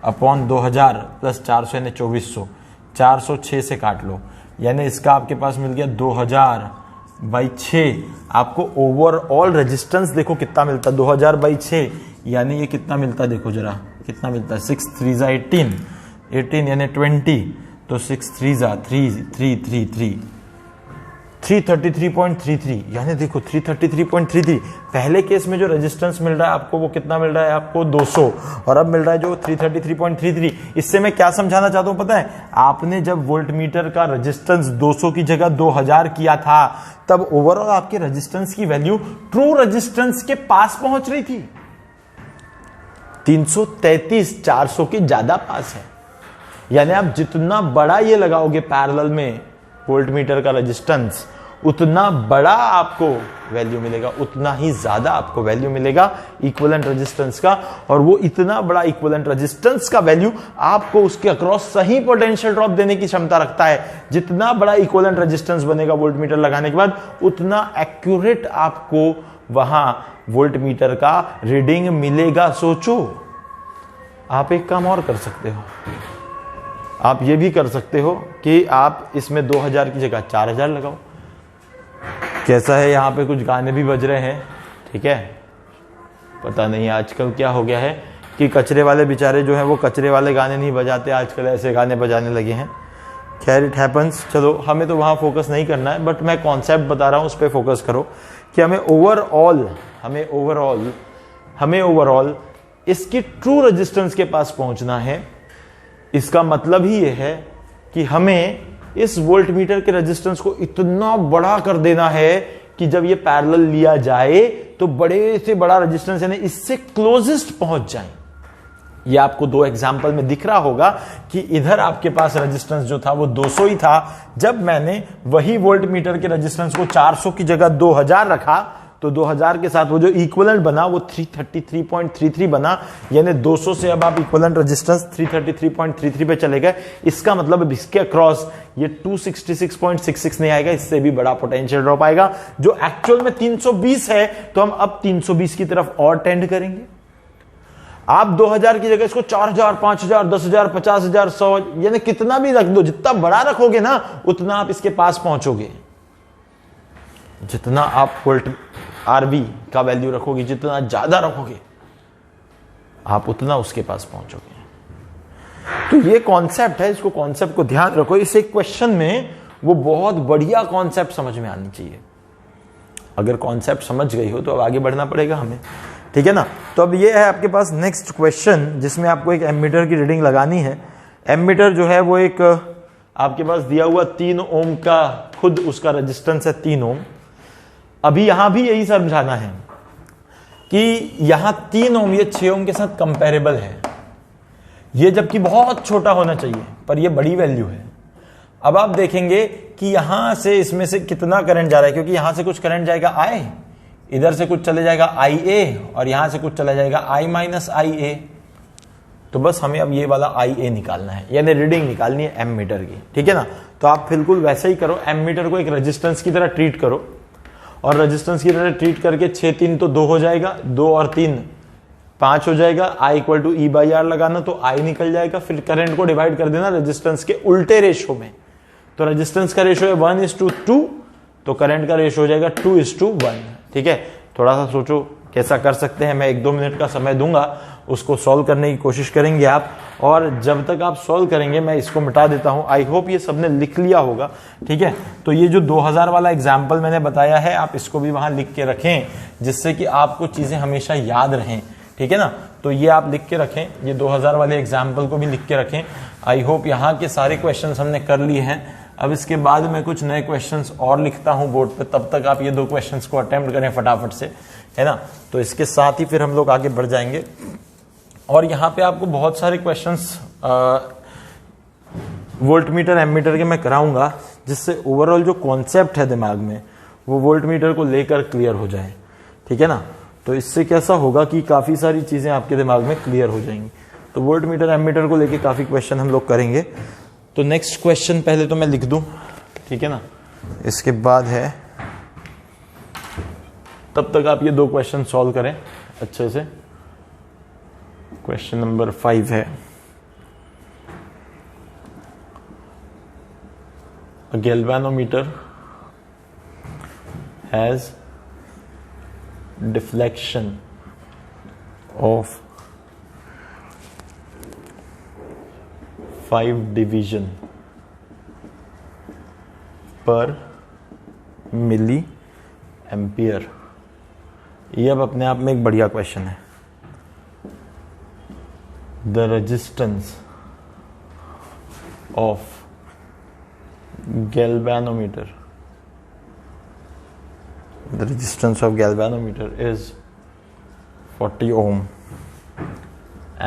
अपॉन 2000 प्लस 400 यानी 2400। 406 से काट लो, यानी इसका आपके पास मिल गया 2000/6। आपको ओवरऑल रेजिस्टेंस देखो कितना मिलता है 2000/6, यानी ये कितना मिलता है देखो जरा कितना मिलता है 6 3 18, 18 यानी 20, तो 6 3 3 333.33, यानी देखो 333.33। पहले केस में जो रेजिस्टेंस मिल रहा है आपको वो कितना मिल रहा है आपको 200, और अब मिल रहा है जो 333.33। इससे मैं क्या समझाना चाहता हूं पता है, आपने जब वोल्ट मीटर का रेजिस्टेंस 200 की जगह 2000 किया था, तब ओवरऑल आपके रेजिस्टेंस की वैल्यू ट्रू रेजिस्टेंस के पास पहुंच रही थी। 333 400 के ज्यादा पास है, यानी आप जितना बड़ा ये लगाओगे पैरेलल में वोल्ट मीटर का रेजिस्टेंस, उतना बड़ा आपको वैल्यू मिलेगा, उतना ही ज्यादा आपको वैल्यू मिलेगा इक्विवेलेंट रेजिस्टेंस का। और वो इतना बड़ा इक्विवेलेंट रेजिस्टेंस का वैल्यू आपको उसके अक्रॉस सही पोटेंशियल ड्रॉप देने की क्षमता रखता है। जितना बड़ा इक्विवेलेंट रेजिस्टेंस बनेगा वोल्ट मीटर लगाने के बाद, उतना एक्यूरेट आपको वहां वोल्ट मीटर का रीडिंग मिलेगा। सोचो, आप एक काम और कर सकते हो, आप ये भी कर सकते हो कि आप इसमें 2000 की जगह 4000 लगाओ। कैसा है, यहाँ पे कुछ गाने भी बज रहे हैं, ठीक है। पता नहीं आजकल क्या हो गया है कि कचरे वाले बेचारे जो हैं वो कचरे वाले गाने नहीं बजाते, आजकल ऐसे गाने बजाने लगे हैं। खैर इट हैपन्स, चलो हमें तो वहाँ फोकस नहीं करना है, बट मैं कॉन्सेप्ट बता रहा हूँ उस पर फोकस करो कि हमें ओवरऑल इसकी ट्रू रेजिस्टेंस के पास पहुंचना है। इसका मतलब ही यह है कि हमें इस वोल्ट मीटर के रेजिस्टेंस को इतना बड़ा कर देना है कि जब ये पैरेलल लिया जाए तो बड़े से बड़ा रेजिस्टेंस यानी इससे क्लोजेस्ट पहुंच जाए। ये आपको दो एग्जांपल में दिख रहा होगा कि इधर आपके पास रेजिस्टेंस जो था वो 200 ही था। जब मैंने वही वोल्ट मीटर के रेजिस्टेंस को 400 की जगह 2000 रखा, तो 2000 के साथ वो जो इक्विवेलेंट बना वो 333.33 बना, यानी 200 से अब आप इक्विवेलेंट रेजिस्टेंस 333.33 पे चले गए। इसका मतलब अब इसके अक्रॉस ये 266.66 नहीं आएगा, इससे भी बड़ा पोटेंशियल ड्रॉप आएगा, जो एक्चुअल में 320 है। तो हम अब 320 की तरफ और टेंड करेंगे। आप 2000 की जगह इसको 4000, 5000, 10000, 50000, 100, यानी कितना भी रख दो, जितना बड़ा रखोगे ना उतना आप इसके पास पहुंचोगे। जितना आप वोल्ट आरबी का वैल्यू रखोगे, जितना ज्यादा रखोगे आप उतना उसके पास पहुंचोगे। तो ये कॉन्सेप्ट है, इसको कॉन्सेप्ट को ध्यान रखो। इस एक क्वेश्चन में वो बहुत बढ़िया कॉन्सेप्ट समझ में आनी चाहिए। अगर कॉन्सेप्ट समझ गई हो तो अब आगे बढ़ना पड़ेगा हमें, ठीक है ना। तो अब ये है आपके पास नेक्स्ट क्वेश्चन, जिसमें आपको एक एमीटर की रीडिंग लगानी है। एमीटर जो है वो एक आपके पास दिया हुआ 3 ओम का खुद उसका रेजिस्टेंस है 3 ओम। अभी यहां भी यही समझाना है कि यहां 3 ओम ये 6 ओम के साथ कंपेरेबल है, ये जबकि बहुत छोटा होना चाहिए पर ये बड़ी वैल्यू है। अब आप देखेंगे कि यहां से इसमें से कितना करंट जा रहा है, क्योंकि यहां से कुछ करंट जाएगा I, इधर से कुछ चले जाएगा IA और यहां से कुछ चला जाएगा I माइनस IA। तो बस हमें अब ये वाला IA निकालना है, यानी रीडिंग निकालनी है एमीटर की, ठीक है ना। तो आप बिल्कुल वैसे ही करो, एमीटर को एक रेजिस्टेंस की तरह ट्रीट करो और रेजिस्टेंस की तरह ट्रीट करके 6 3 तो 2 हो जाएगा, 2 और 3 5 हो जाएगा। I इक्वल टू E/R लगाना तो I निकल जाएगा। फिर करंट को डिवाइड कर देना रेजिस्टेंस के उल्टे रेशो में, तो रेजिस्टेंस का रेशो है 1:2, तो करंट का रेशो हो जाएगा 2:1, ठीक है। थोड़ा सा सोचो कैसा कर सकते हैं, मैं 1-2 मिनट का समय दूंगा, उसको सॉल्व करने की कोशिश करेंगे आप, और जब तक आप सॉल्व करेंगे मैं इसको मिटा देता हूं। आई होप ये सबने लिख लिया होगा, ठीक है। तो ये जो 2000 वाला एग्जाम्पल मैंने बताया है, आप इसको भी वहां लिख के रखें, जिससे कि आपको चीजें हमेशा याद रहें, ठीक है ना। तो ये आप लिख के रखें, ये 2000 वाले एग्जाम्पल को भी लिख के रखें। आई होप यहाँ के सारे क्वेश्चंस हमने कर लिए हैं। अब इसके बाद मैं कुछ नए क्वेश्चंस और लिखता हूं बोर्ड पे, तब तक आप ये 2 क्वेश्चंस को अटेम्प्ट करें फटाफट से, है ना। तो इसके साथ ही फिर हम लोग आगे बढ़ जाएंगे। और यहाँ पे आपको बहुत सारे क्वेश्चंस वोल्टमीटर एमीटर के मैं कराऊंगा, जिससे ओवरऑल जो कॉन्सेप्ट है दिमाग में वो वोल्टमीटर को लेकर क्लियर हो जाए, ठीक है ना। तो इससे कैसा होगा कि काफी सारी चीजें आपके दिमाग में क्लियर हो जाएंगी। तो वोल्टमीटर एमीटर को लेके काफी क्वेश्चन हम लोग करेंगे। तो नेक्स्ट क्वेश्चन पहले तो मैं लिख दूं, ठीक है ना, इसके बाद है, तब तक आप ये 2 क्वेश्चन सॉल्व करें अच्छे से। क्वेश्चन नंबर 5 है, a galvanometer has deflection of 5 division per milli ampere. ये अब अपने आप में एक बढ़िया क्वेश्चन है। The resistance of galvanometer, the resistance of galvanometer is 40 ohm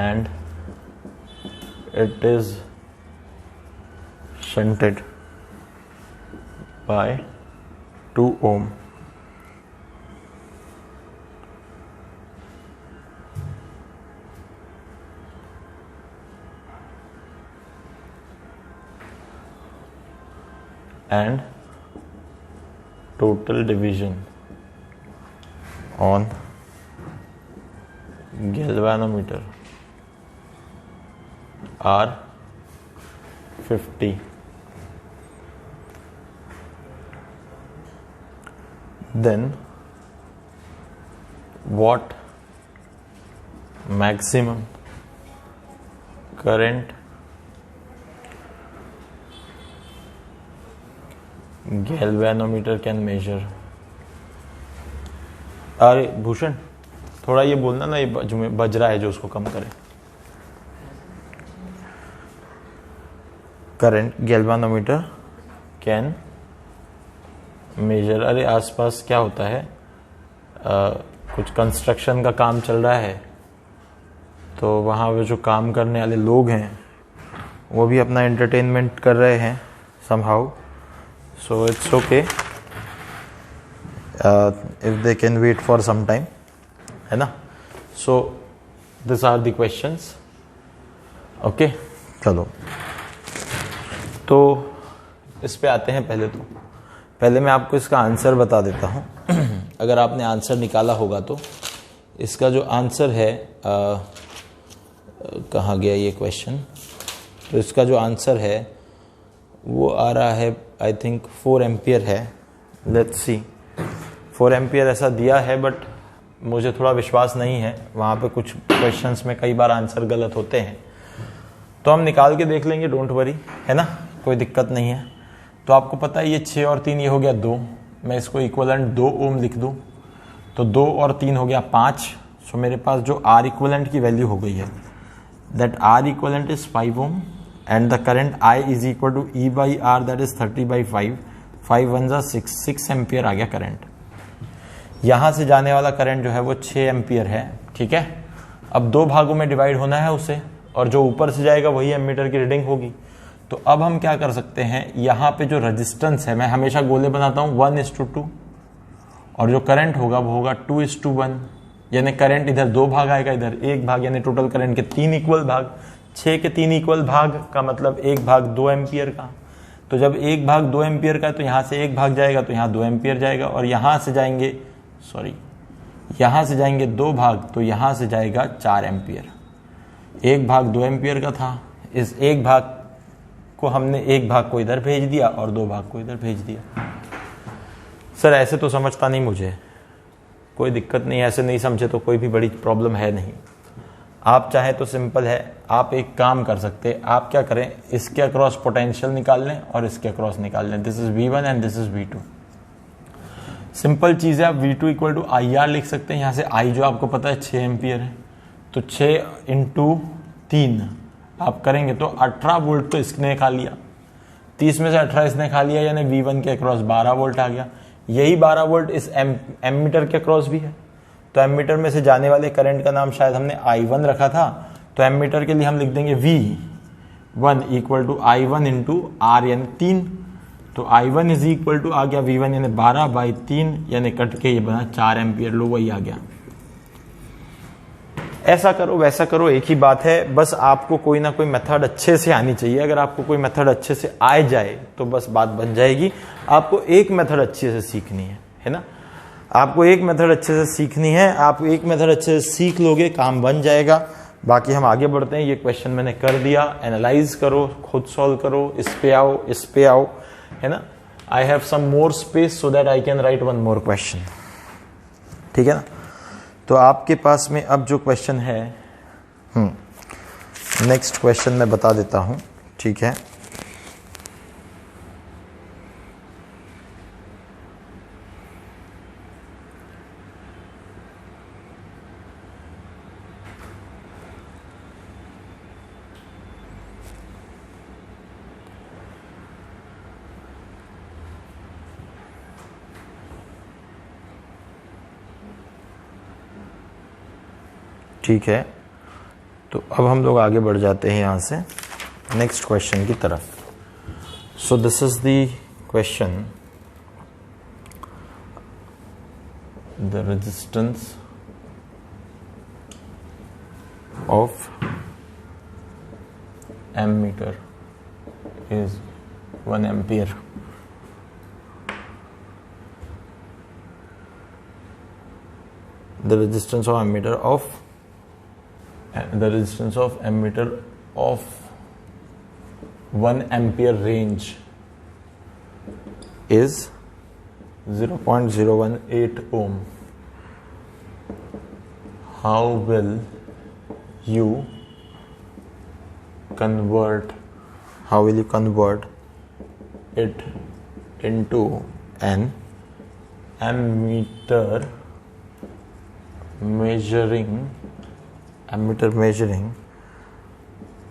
and it is shunted by 2 ohm. And total division on galvanometer are 50. Then what maximum current galvanometer can measure? अरे भूषण, थोड़ा ये बोलना ना, ये बज रहा है जो, उसको कम करें। Current galvanometer can measure. अरे आसपास क्या होता है, कुछ कंस्ट्रक्शन का काम चल रहा है, तो वहाँ पे जो काम करने वाले लोग हैं वो भी अपना एंटरटेनमेंट कर रहे हैं somehow, so it's okay if they can wait for some time, है ना। So these are the questions, okay। चलो तो इस पे आते हैं। पहले मैं आपको इसका आंसर बता देता हूँ। अगर आपने आंसर निकाला होगा तो इसका जो आंसर है, कहाँ गया ये क्वेश्चन, तो इसका जो आंसर है वो आ रहा है, आई थिंक 4 एम्पियर है। लेट्स सी, 4 एम्पियर ऐसा दिया है, बट मुझे थोड़ा विश्वास नहीं है, वहाँ पे कुछ क्वेश्चंस में कई बार आंसर गलत होते हैं, तो हम निकाल के देख लेंगे, डोंट वरी, है ना, कोई दिक्कत नहीं है। तो आपको पता है ये 6 और 3 ये हो गया 2, मैं इसको इक्वलेंट 2 ओम लिख दूं, तो 2 और 3 हो गया 5। सो मेरे पास जो आर इक्वलेंट की वैल्यू हो गई है, that R equivalent is 5 ohm and the current I is equal to E by R, that is 30/5, 5 1 जा 6 एम्पियर आ गया करंट। यहाँ से जाने वाला करंट जो है वो 6 एम्पियर है, ठीक है। अब 2 भागों में डिवाइड होना है उसे, और जो ऊपर से जाएगा वही एमीटर की रीडिंग होगी। तो अब हम क्या कर सकते हैं, यहाँ पे जो रेजिस्टेंस है, मैं हमेशा गोले बनाता हूँ 1:2, और जो करंट होगा वो होगा 2:1, यानी करंट इधर 2 भाग आएगा, इधर 1 भाग, यानी टोटल करंट के 3 इक्वल भाग। 6 के 3 इक्वल भाग का मतलब 1 भाग 2 एम्पियर का। तो जब 1 भाग 2 एम्पियर का है तो यहाँ से 1 भाग जाएगा, तो यहाँ 2 एम्पियर जाएगा, और यहाँ से जाएंगे 2 भाग, तो यहाँ से जाएगा 4 एम्पियर। 1 भाग 2 एम्पियर का था, इस 1 भाग को हमने 1 भाग को इधर भेज दिया और 2 भाग को इधर भेज दिया। सर ऐसे तो समझता नहीं मुझे, कोई दिक्कत नहीं, ऐसे नहीं समझे तो कोई भी बड़ी प्रॉब्लम है नहीं। आप चाहे तो सिंपल है, आप एक काम कर सकते हैं, आप क्या करें, इसके अक्रॉस पोटेंशियल निकाल लें और इसके अक्रॉस निकाल लें। This is V1 and this is V2। Simple चीज है, आप V2 इक्वल टू IR लिख सकते हैं। यहाँ से I जो आपको पता है 6 एम्पियर है, तो 6 × 3 आप करेंगे तो 18 वोल्ट तो इसने खा लिया, 30 में से 18 इसने खा लिया, यानी V1 के अक्रॉस 12 वोल्ट आ गया। यही 12 वोल्ट इस एमीटर के अक्रॉस भी है। तो एमीटर में से जाने वाले करंट का नाम शायद हमने I1 रखा था, तो एमीटर के लिए हम लिख देंगे V1 equal to I1 × R यानी 3। तो I1 इज इक्वल टू आ गया V1 यानी 12/3, यानी कट के ये बना 4 एम्पियर। लो वही आ गया। ऐसा करो वैसा करो एक ही बात है, बस आपको कोई ना कोई मेथड अच्छे से आनी चाहिए। अगर आपको कोई मेथड अच्छे से आ जाए तो बस बात बन जाएगी। आपको एक मेथड अच्छे से सीखनी है ना, आपको एक मेथड अच्छे से सीखनी है। आप एक मेथड अच्छे से सीख लोगे, काम बन जाएगा। बाकी हम आगे बढ़ते हैं। ये क्वेश्चन मैंने कर दिया, एनालाइज करो, खुद सॉल्व करो, इस पे आओ, है ना। I have some more space so that I can write 1 more question, ठीक है ना। तो आपके पास में अब जो क्वेश्चन है, नेक्स्ट क्वेश्चन मैं बता देता हूं, ठीक है। ठीक है, तो अब हम लोग आगे बढ़ जाते हैं यहाँ से नेक्स्ट क्वेश्चन की तरफ। So this is the question, the resistance of ammeter is 1 ampere. The resistance of ammeter of 1 ampere range is 0.018 ohm. How will you convert it into an ammeter measuring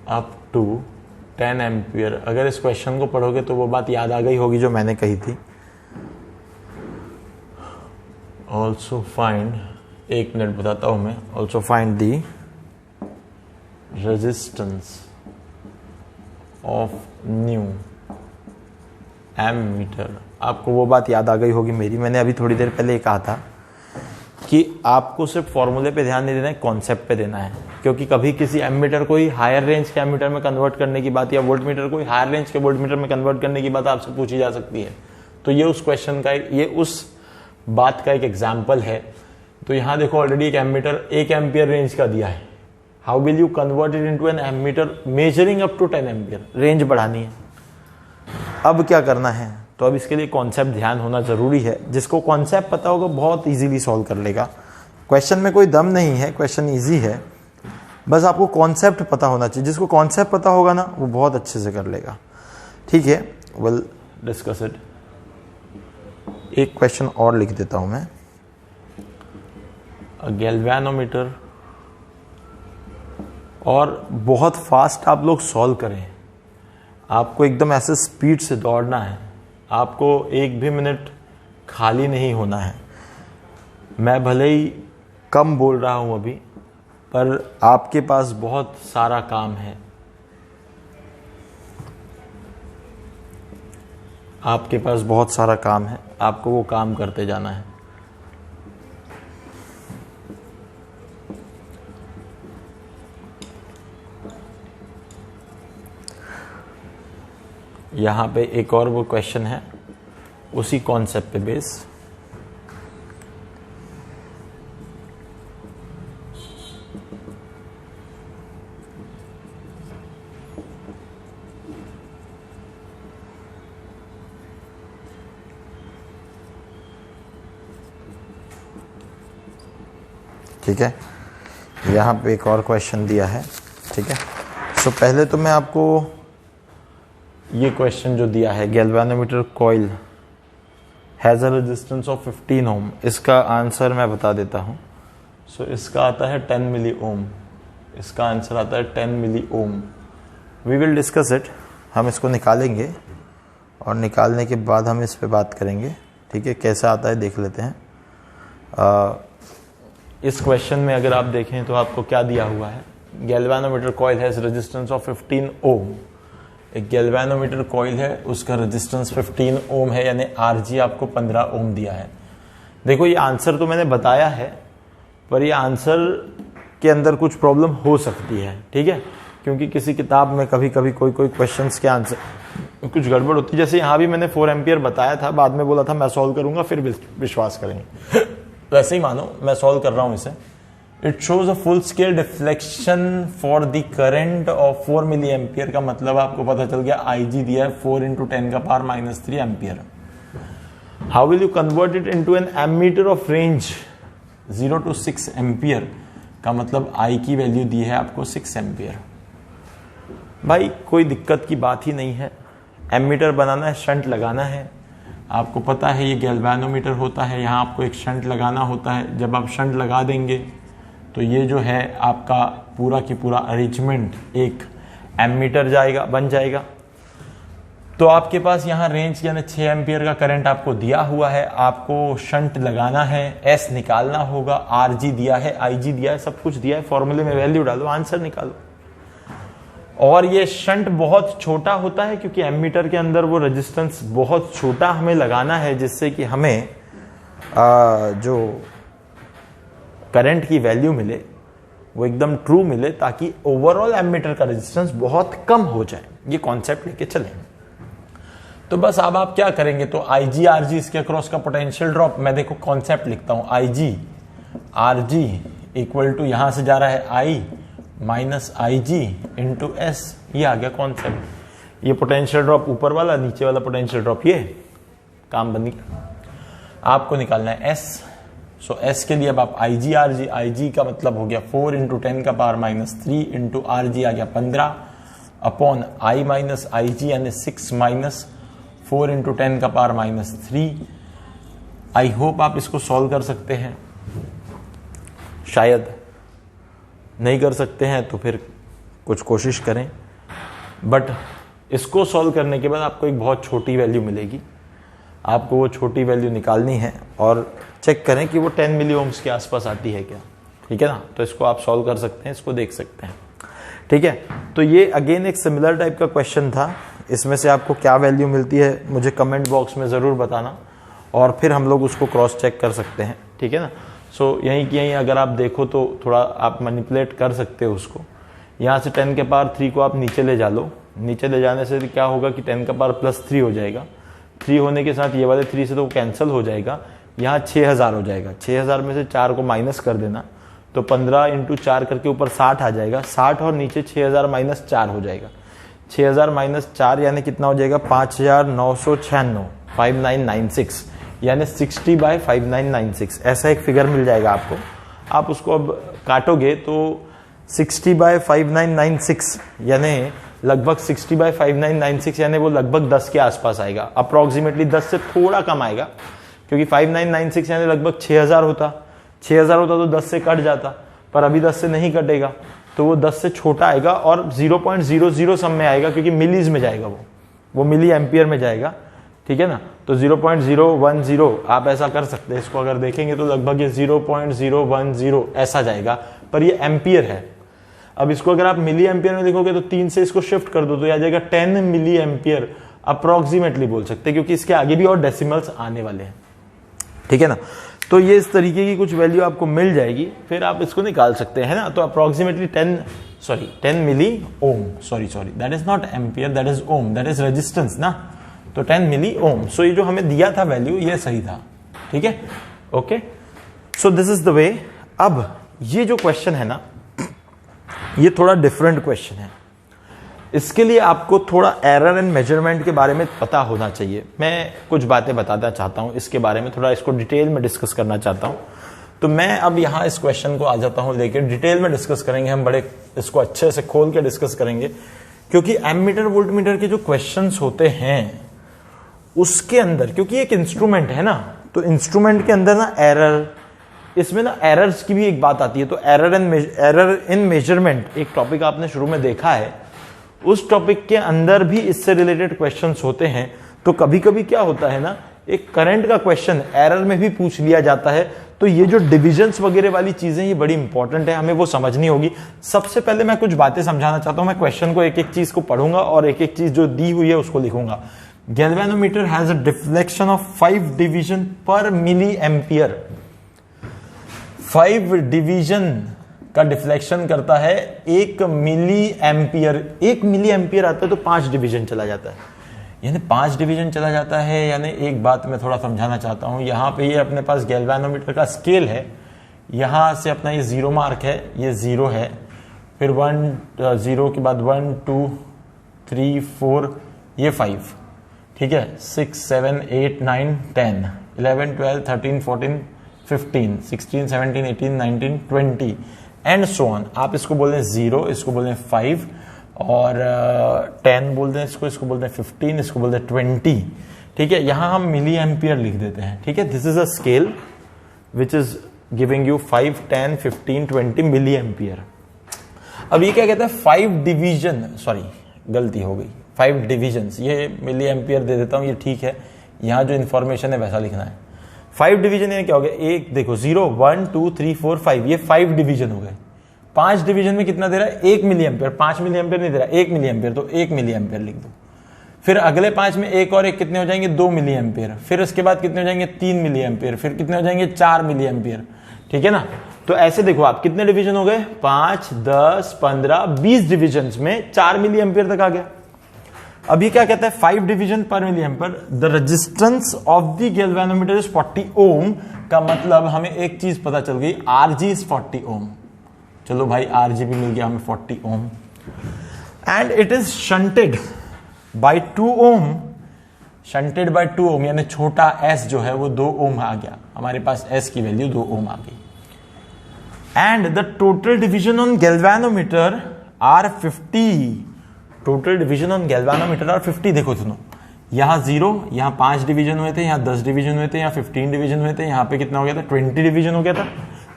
up to 10 ampere. अगर इस question को पढ़ोगे तो वो बात याद आ गई होगी जो मैंने कही थी। ऑल्सो फाइंड, 1 मिनट बताता हूं मैं। Also find the resistance of new ammeter. आपको वो बात याद आ गई होगी मेरी, मैंने अभी थोड़ी देर पहले कहा था कि आपको सिर्फ फॉर्मूले पे ध्यान नहीं देना है, कॉन्सेप्ट पे देना है। क्योंकि कभी किसी एमीटर को ही हायर रेंज के एमीटर में कन्वर्ट करने की बात, या वोल्टमीटर को ही हायर रेंज के वोल्टमीटर में कन्वर्ट करने की बात आपसे पूछी जा सकती है। तो ये उस क्वेश्चन का, ये उस बात का एक एग्जाम्पल है। तो यहाँ देखो ऑलरेडी एक एमीटर 1 एम्पियर रेंज का दिया है। How will you convert it into an ammeter measuring up to 10 ampere? Range बढ़ानी है। अब क्या करना है, तो अब इसके लिए कॉन्सेप्ट ध्यान होना जरूरी है। जिसको कॉन्सेप्ट पता होगा बहुत इजीली सॉल्व कर लेगा। क्वेश्चन में कोई दम नहीं है, क्वेश्चन इजी है, बस आपको कॉन्सेप्ट पता होना चाहिए। जिसको कॉन्सेप्ट पता होगा ना वो बहुत अच्छे से कर लेगा, ठीक है। Will discuss it. एक क्वेश्चन और लिख देता हूं मैं। गैल्वेनोमीटर, और बहुत फास्ट आप लोग सॉल्व करें। आपको एकदम ऐसे स्पीड से दौड़ना है, आपको 1 भी मिनट खाली नहीं होना है। मैं भले ही कम बोल रहा हूं अभी, पर आपके पास बहुत सारा काम है। आपके पास बहुत सारा काम है, आपको वो काम करते जाना है। यहाँ पे एक और वो क्वेश्चन है उसी कॉन्सेप्ट पे बेस। ठीक है, यहाँ पे एक और क्वेश्चन दिया है। ठीक है, सो पहले तो मैं आपको ये क्वेश्चन जो दिया है, galvanometer coil has a resistance of 15 ओम, इसका आंसर मैं बता देता हूँ। सो इसका आता है 10 मिली ओम। इसका आंसर आता है 10 milli ohm. We will discuss it. हम इसको निकालेंगे और निकालने के बाद हम इस पे बात करेंगे। ठीक है, कैसा आता है देख लेते हैं। इस क्वेश्चन में अगर आप देखें तो आपको क्या दिया हुआ है, galvanometer coil has resistance of 15 ओम। एक गैल्वेनोमीटर कॉइल है, उसका रेजिस्टेंस 15 ओम है, यानी आरजी आपको 15 ओम दिया है। देखो ये आंसर तो मैंने बताया है, पर ये आंसर के अंदर कुछ प्रॉब्लम हो सकती है। ठीक है, क्योंकि किसी किताब में कभी कभी कोई क्वेश्चंस के आंसर कुछ गड़बड़ होती है। जैसे यहाँ भी मैंने 4 एम्पियर बताया था, बाद में बोला था मैं सॉल्व करूंगा फिर विश्वास करेंगे। वैसे ही मानो मैं सॉल्व कर रहा हूं इसे। It shows a full scale deflection for the current of 4 milli ampere. का मतलब आपको पता चल गया IG दिया है 4 × 10⁻³ ampere. How will you convert it into an ammeter of range 0 to 6 ampere. का मतलब I की वैल्यू दी है आपको 6 एम्पियर। भाई कोई दिक्कत की बात ही नहीं है, एमीटर बनाना है, शंट लगाना है। आपको पता है ये गैल्वेनोमीटर होता है, यहाँ आपको एक शंट लगाना होता है। जब आप शंट लगा देंगे तो ये जो है आपका पूरा की पूरा अरेंजमेंट एक एमीटर जाएगा, बन जाएगा। तो आपके पास यहाँ रेंज यानी 6 एम्पियर का करंट आपको दिया हुआ है, आपको शंट लगाना है, एस निकालना होगा, आरजी दिया है, आईजी दिया है, सब कुछ दिया है। फॉर्मूले में वैल्यू डालो, आंसर निकालो। और ये शंट बहुत छोटा होता है क्योंकि एमीटर के अंदर वो रेजिस्टेंस बहुत छोटा हमें लगाना है, जिससे कि हमें जो करंट की वैल्यू मिले वो एकदम ट्रू मिले, ताकि ओवरऑल एमीटर का रेजिस्टेंस बहुत कम हो जाए। ये कॉन्सेप्ट लेके चलें। तो बस अब आप क्या करेंगे, तो IG RG इसके अक्रॉस का पोटेंशियल ड्रॉप, मैं देखो कॉन्सेप्ट लिखता हूं, IG RG इक्वल टू यहां से जा रहा है I minus IG into S। ये आ गया कॉन्सेप्ट। ये पोटेंशियल ड्रॉप ऊपर वाला, नीचे वाला पोटेंशियल ड्रॉप, ये काम बन गया। आपको निकालना है S। सो S के लिए अब आप IG RG, IG का मतलब हो गया 4 × 10⁻³ इंटू RG आ गया 15 अपॉन I माइनस IG यानी 6 माइनस 4 × 10⁻³ आई होप आप इसको सॉल्व कर सकते हैं। शायद नहीं कर सकते हैं तो फिर कुछ कोशिश करें, बट इसको सॉल्व करने के बाद आपको एक बहुत छोटी वैल्यू मिलेगी। आपको वो छोटी वैल्यू निकालनी है और चेक करें कि वो 10 मिली ओम्स के आसपास आती है क्या। ठीक है ना, तो इसको आप सॉल्व कर सकते हैं, इसको देख सकते हैं। ठीक है, तो ये अगेन एक सिमिलर टाइप का क्वेश्चन था। इसमें से आपको क्या वैल्यू मिलती है मुझे कमेंट बॉक्स में ज़रूर बताना, और फिर हम लोग उसको क्रॉस चेक कर सकते हैं। ठीक है ना, सो यहीं की यहीं अगर आप देखो तो थोड़ा आप मैनिपुलेट कर सकते हो उसको। यहाँ से 10⁻³ को आप नीचे ले जा लो, नीचे ले जाने से क्या होगा कि 10⁻+3 हो जाएगा। 3 होने के साथ ये वाले 3 से तो कैंसिल हो जाएगा, यहाँ 6000 हो जाएगा। 6000 में से 4 को माइनस कर देना, तो 15 × 4 करके ऊपर 60 आ जाएगा। 60 और नीचे 6000 - 4 हो जाएगा। 6000 - 4 यानी कितना हो जाएगा, 5996, 5996 यानी 60/5996 ऐसा एक फिगर मिल जाएगा आपको। आप उसको अब काटोगे तो 60/5996 यानी लगभग 60/5996 यानी वो लगभग 10 के आसपास आएगा। अप्रोक्सीमेटली 10 से थोड़ा कम आएगा, क्योंकि 5996 यानी लगभग 6000 होता। 6000 होता तो 10 से कट जाता, पर अभी 10 से नहीं कटेगा, तो वो 10 से छोटा आएगा और 0.00 सम में आएगा, क्योंकि मिलीज में जाएगा, वो मिली एम्पियर में जाएगा। ठीक है ना। तो 0.010 आप ऐसा कर सकते हैं, इसको अगर देखेंगे तो लगभग ये 0.010 ऐसा जाएगा, पर ये एम्पियर है। अब इसको अगर आप मिली एम्पियर में देखोगे तो 3 से इसको शिफ्ट कर दो तो आ जाएगा 10 मिली एम्पियर अप्रोक्सीमेटली बोल सकते हैं, क्योंकि इसके आगे भी और डेसिमल्स आने वाले हैं, ठीक है ना। तो ये इस तरीके की कुछ वैल्यू आपको मिल जाएगी, फिर आप इसको निकाल सकते हैं ना। तो approximately 10 milli ohm, sorry that is not ampere, that is ohm, that is resistance ना। तो 10 मिली ओम। सो ये जो हमें दिया था वैल्यू ये सही था, ठीक है, okay. So this is the way. अब ये जो क्वेश्चन है ना, ये थोड़ा डिफरेंट क्वेश्चन है। इसके लिए आपको थोड़ा एरर एंड मेजरमेंट के बारे में पता होना चाहिए। मैं कुछ बातें बताना चाहता हूं इसके बारे में, थोड़ा इसको डिटेल में डिस्कस करना चाहता हूं। तो मैं अब यहां इस क्वेश्चन को आ जाता हूं लेके, डिटेल में डिस्कस करेंगे हम, बड़े इसको अच्छे से खोल के डिस्कस करेंगे, क्योंकि एमीटर वोल्टमीटर के जो क्वेश्चंस होते हैं उसके अंदर, क्योंकि एक इंस्ट्रूमेंट है ना, तो इंस्ट्रूमेंट के अंदर ना एरर, इसमें ना एरर्स की भी एक बात आती है। तो एरर इन मेजरमेंट एक टॉपिक आपने शुरू में देखा है, उस टॉपिक के अंदर भी इससे रिलेटेड क्वेश्चंस होते हैं। तो कभी कभी क्या होता है ना, एक करंट का क्वेश्चन एरर में भी पूछ लिया जाता है। तो ये जो डिविजन्स वगैरह वाली चीजें ये बड़ी इंपॉर्टेंट है, हमें वो समझनी होगी। सबसे पहले मैं कुछ बातें समझाना चाहता हूं। मैं क्वेश्चन को एक एक चीज को पढ़ूंगा और एक एक चीज जो दी हुई है उसको लिखूंगा। Galvanometer has a deflection of 5 division पर मिली एम्पियर। 5 डिवीजन का डिफ्लेक्शन करता है 1 मिली एम्पियर। 1 मिली एम्पियर आता है तो 5 डिवीजन चला जाता है, यानी 5 डिवीजन चला जाता है। यानी एक बात मैं थोड़ा समझाना चाहता हूं, यहां पे ये अपने पास गैल्वेनोमीटर का स्केल है, यहां से अपना ये 0 मार्क है, ये 0 है, फिर 1 0 के बाद 1 2 3 4 ये 5, ठीक है, 6 7 8 9 10 11 12 13 14 15 16 17 18 19 20 एंड सो ऑन। आप इसको बोल दें 0, इसको बोल दें 5 और 10 बोल दें इसको, इसको बोल दें 15, इसको बोल दें 20, ठीक है। यहां हम मिली एम्पियर लिख देते हैं, ठीक है। This is a scale which is giving you 5 10 15 20 milli ampere. अब ये क्या कहता है, 5 डिवीजन, सॉरी गलती हो गई, 5 डिविजन्स, ये मिली एम्पियर दे देता हूं, ये ठीक है। यहां जो इंफॉर्मेशन है वैसा लिखना है। 5 डिवीजन यानी क्या हो गया, एक देखो 0 1 2 3 4 5, ये 5 डिवीजन हो गए। 5 डिवीजन में कितना दे रहा है, 1 मिली एम्पियर। 5 मिली एम्पियर नहीं दे रहा, 1 मिली एम्पियर, तो 1 मिली एम्पियर लिख दो। फिर अगले 5 में 1 और 1 कितने हो जाएंगे, 2 मिली एम्पियर। फिर उसके बाद कितने हो जाएंगे, 3 मिली एम्पियर। फिर कितने हो जाएंगे, 4 मिली एम्पियर, ठीक है ना। तो ऐसे देखो आप कितने डिवीजन हो गए, 5 10 15 20 डिविजन में 4 मिली एम्पियर तक आ गया। अब ये क्या कहता है, 5 डिवीजन पर milli ampere. The resistance of the galvanometer is 40 ohm. का मतलब हमें एक चीज पता चल गई, आरजी इज 40 ओम। चलो भाई आरजी भी मिल गया हमें 40 ohm. And it is shunted by 2 ohm. Shunted by 2 ohm यानी छोटा एस जो है वो 2 ओम आ गया, हमारे पास एस की वैल्यू 2 ओम आ गई। And the total division on galvanometer are 50। Total division on galvanometer are 50। देखो सुनो, यहां 0, यहां 5 डिवीजन हुए थे, यहां 10 डिवीजन हुए थे, यहां 15 डिवीजन हुए थे, यहां पे कितना हो गया था, 20 डिवीजन हो गया था।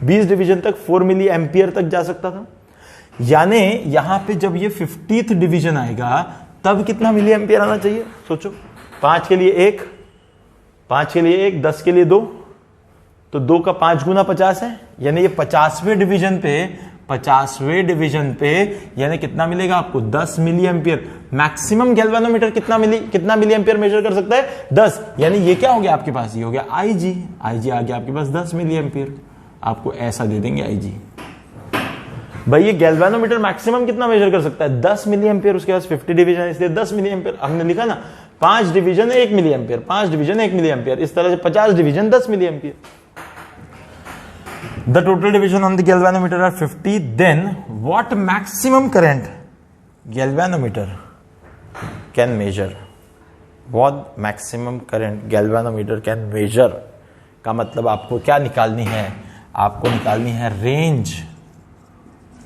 20 डिवीजन तक 4 मिली एम्पियर तक जा सकता था। यानी यहां पे जब ये 50th डिवीजन आएगा तब कितना मिली एम्पियर आना चाहिए, सोचो। 5 के लिए 1, 5 के लिए 1, 10 के लिए 2, तो 2 का 5 गुना 50 है। यानी ये 50वें डिवीजन पे यानी कितना मिलेगा आपको, 10 मिली एम्पियर। मैक्सिमम गैल्वेनोमीटर कितना मिली एम्पियर मेजर कर सकता है, 10। यानी ये क्या हो गया आपके पास, ये हो गया आईजी आ गया आपके पास 10 मिली एम्पियर। आपको ऐसा दे देंगे आईजी। भाई ये गैल्वेनोमीटर मैक्सिमम कितना मेजर कर सकता है, 10 मिली एम्पियर। उसके पास 50 डिवीजन है इसलिए 10 मिली एम्पियर। हमने लिखा ना 5 division 1 milli ampere, 5 division 1 milli ampere, इस तरह से 50 division 10 milli ampere. The total division on the galvanometer are 50. Then what maximum current galvanometer can measure? What maximum current galvanometer can measure? का मतलब आपको क्या निकालनी है, आपको निकालनी है रेंज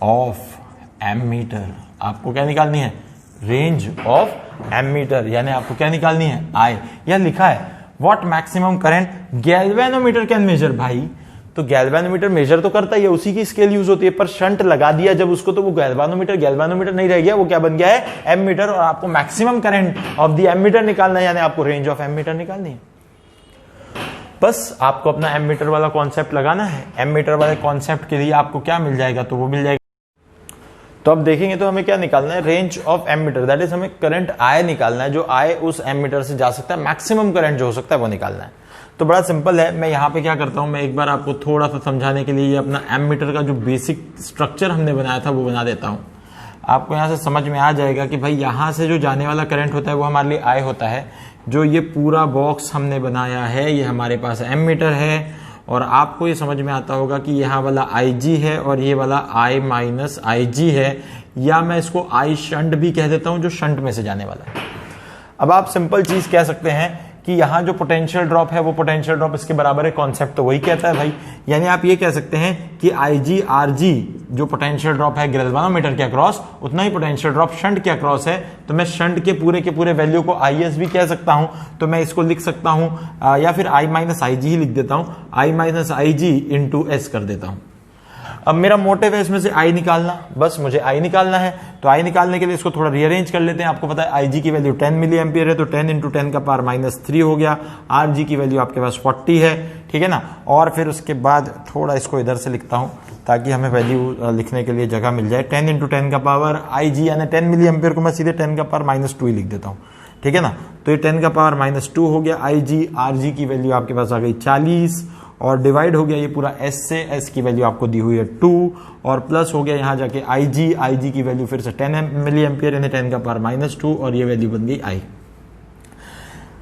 ऑफ एमीटर। आपको क्या निकालनी है, रेंज ऑफ एमीटर। यानी आपको क्या निकालनी है, आई। यह लिखा है what maximum current galvanometer can measure. भाई तो तो गैल्वेनोमीटर मेजर तो करता ही है, उसी की स्केल यूज होती है, पर शंट लगा दिया जब उसको तो वो गैल्वेनोमीटर नहीं रह गया, वो क्या बन गया है, एमीटर। और आपको maximum current of the ammeter निकालना है, यानी आपको रेंज ऑफ एमीटर निकालनी है। बस आपको अपना एमीटर वाला कॉन्सेप्ट लगाना है। एमीटर वाले कॉन्सेप्ट के लिए आपको क्या मिल जाएगा, तो वो मिल जाएगा। तो अब देखेंगे तो हमें क्या निकालना है, range of ammeter, that is हमें करंट आई निकालना है, जो आई उस एमीटर से जा सकता है, मैक्सिमम करंट जो हो सकता है वो निकालना है। तो बड़ा सिंपल है, मैं यहाँ पे क्या करता हूँ, मैं एक बार आपको थोड़ा सा समझाने के लिए ये अपना एमीटर का जो बेसिक स्ट्रक्चर हमने बनाया था वो बना देता हूँ। आपको यहाँ से समझ में आ जाएगा कि भाई यहाँ से जो जाने वाला करंट होता है वो हमारे लिए आई होता है। जो ये पूरा बॉक्स हमने बनाया है ये हमारे पास एमीटर है, और आपको ये समझ में आता होगा कि यहाँ वाला IG है और ये वाला I माइनस IG है, या मैं इसको I शंट भी कह देता हूँ, जो शंट में से जाने वाला है। अब आप सिंपल चीज कह सकते हैं कि यहाँ जो पोटेंशियल ड्रॉप है वो पोटेंशियल ड्रॉप इसके बराबर है, कॉन्सेप्ट तो वही कहता है भाई। यानी आप ये कह सकते हैं कि IG RG जो पोटेंशियल ड्रॉप है गैल्वेनोमीटर के अक्रॉस, उतना ही पोटेंशियल ड्रॉप शंट के अक्रॉस है। तो मैं शंट के पूरे वैल्यू को IS भी कह सकता हूं, तो मैं इसको लिख सकता हूं, या फिर I माइनस IG ही लिख देता हूं, I minus IG into S कर देता हूं। अब मेरा मोटिव है इसमें से आई निकालना, बस मुझे आई निकालना है। तो आई निकालने के लिए इसको थोड़ा रीअरेंज कर लेते हैं। आपको पता है IG की वैल्यू 10 मिली एम्पियर है, तो 10 इंटू 10 का पावर -3 हो गया। RG की वैल्यू आपके पास 40 है, ठीक है ना। और फिर उसके बाद थोड़ा इसको इधर से लिखता हूं ताकि हमें वैल्यू लिखने के लिए जगह मिल जाए। 10 इंटू 10 का पावर IG यानी 10 मिली एम्पियर को मैं सीधे 10 का पावर -2 ही लिख देता हूँ, ठीक है ना। तो ये 10 का पावर -2 हो गया। IG RG की वैल्यू आपके पास आ गई 40, और डिवाइड हो गया ये पूरा S से, S की वैल्यू आपको दी हुई है 2, और प्लस हो गया यहाँ जाके IG की वैल्यू फिर से 10 मिली एम्पियर यानी 10 का पावर -2, और ये वैल्यू बन गई I।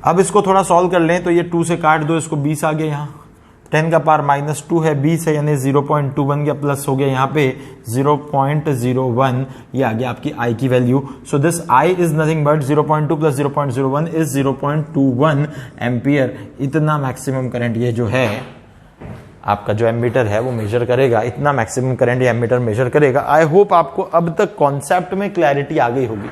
अब इसको थोड़ा सॉल्व कर लें तो ये 2 से काट दो, इसको 20 आ गया, यहाँ 10 का पावर -2 है, 20 है यानी 0.2 बन गया, प्लस हो गया यहाँ पे 0.01, ये आ गया आपकी I की value. So this I is nothing but 0.2 plus 0.01 is 0.21 ampere. इतना मैक्सिमम करंट ये जो है आपका जो एमीटर है वो मेजर करेगा, इतना मैक्सिमम करंट ये एमीटर मेजर करेगा। आई होप आपको अब तक कॉन्सेप्ट में क्लैरिटी आ गई होगी,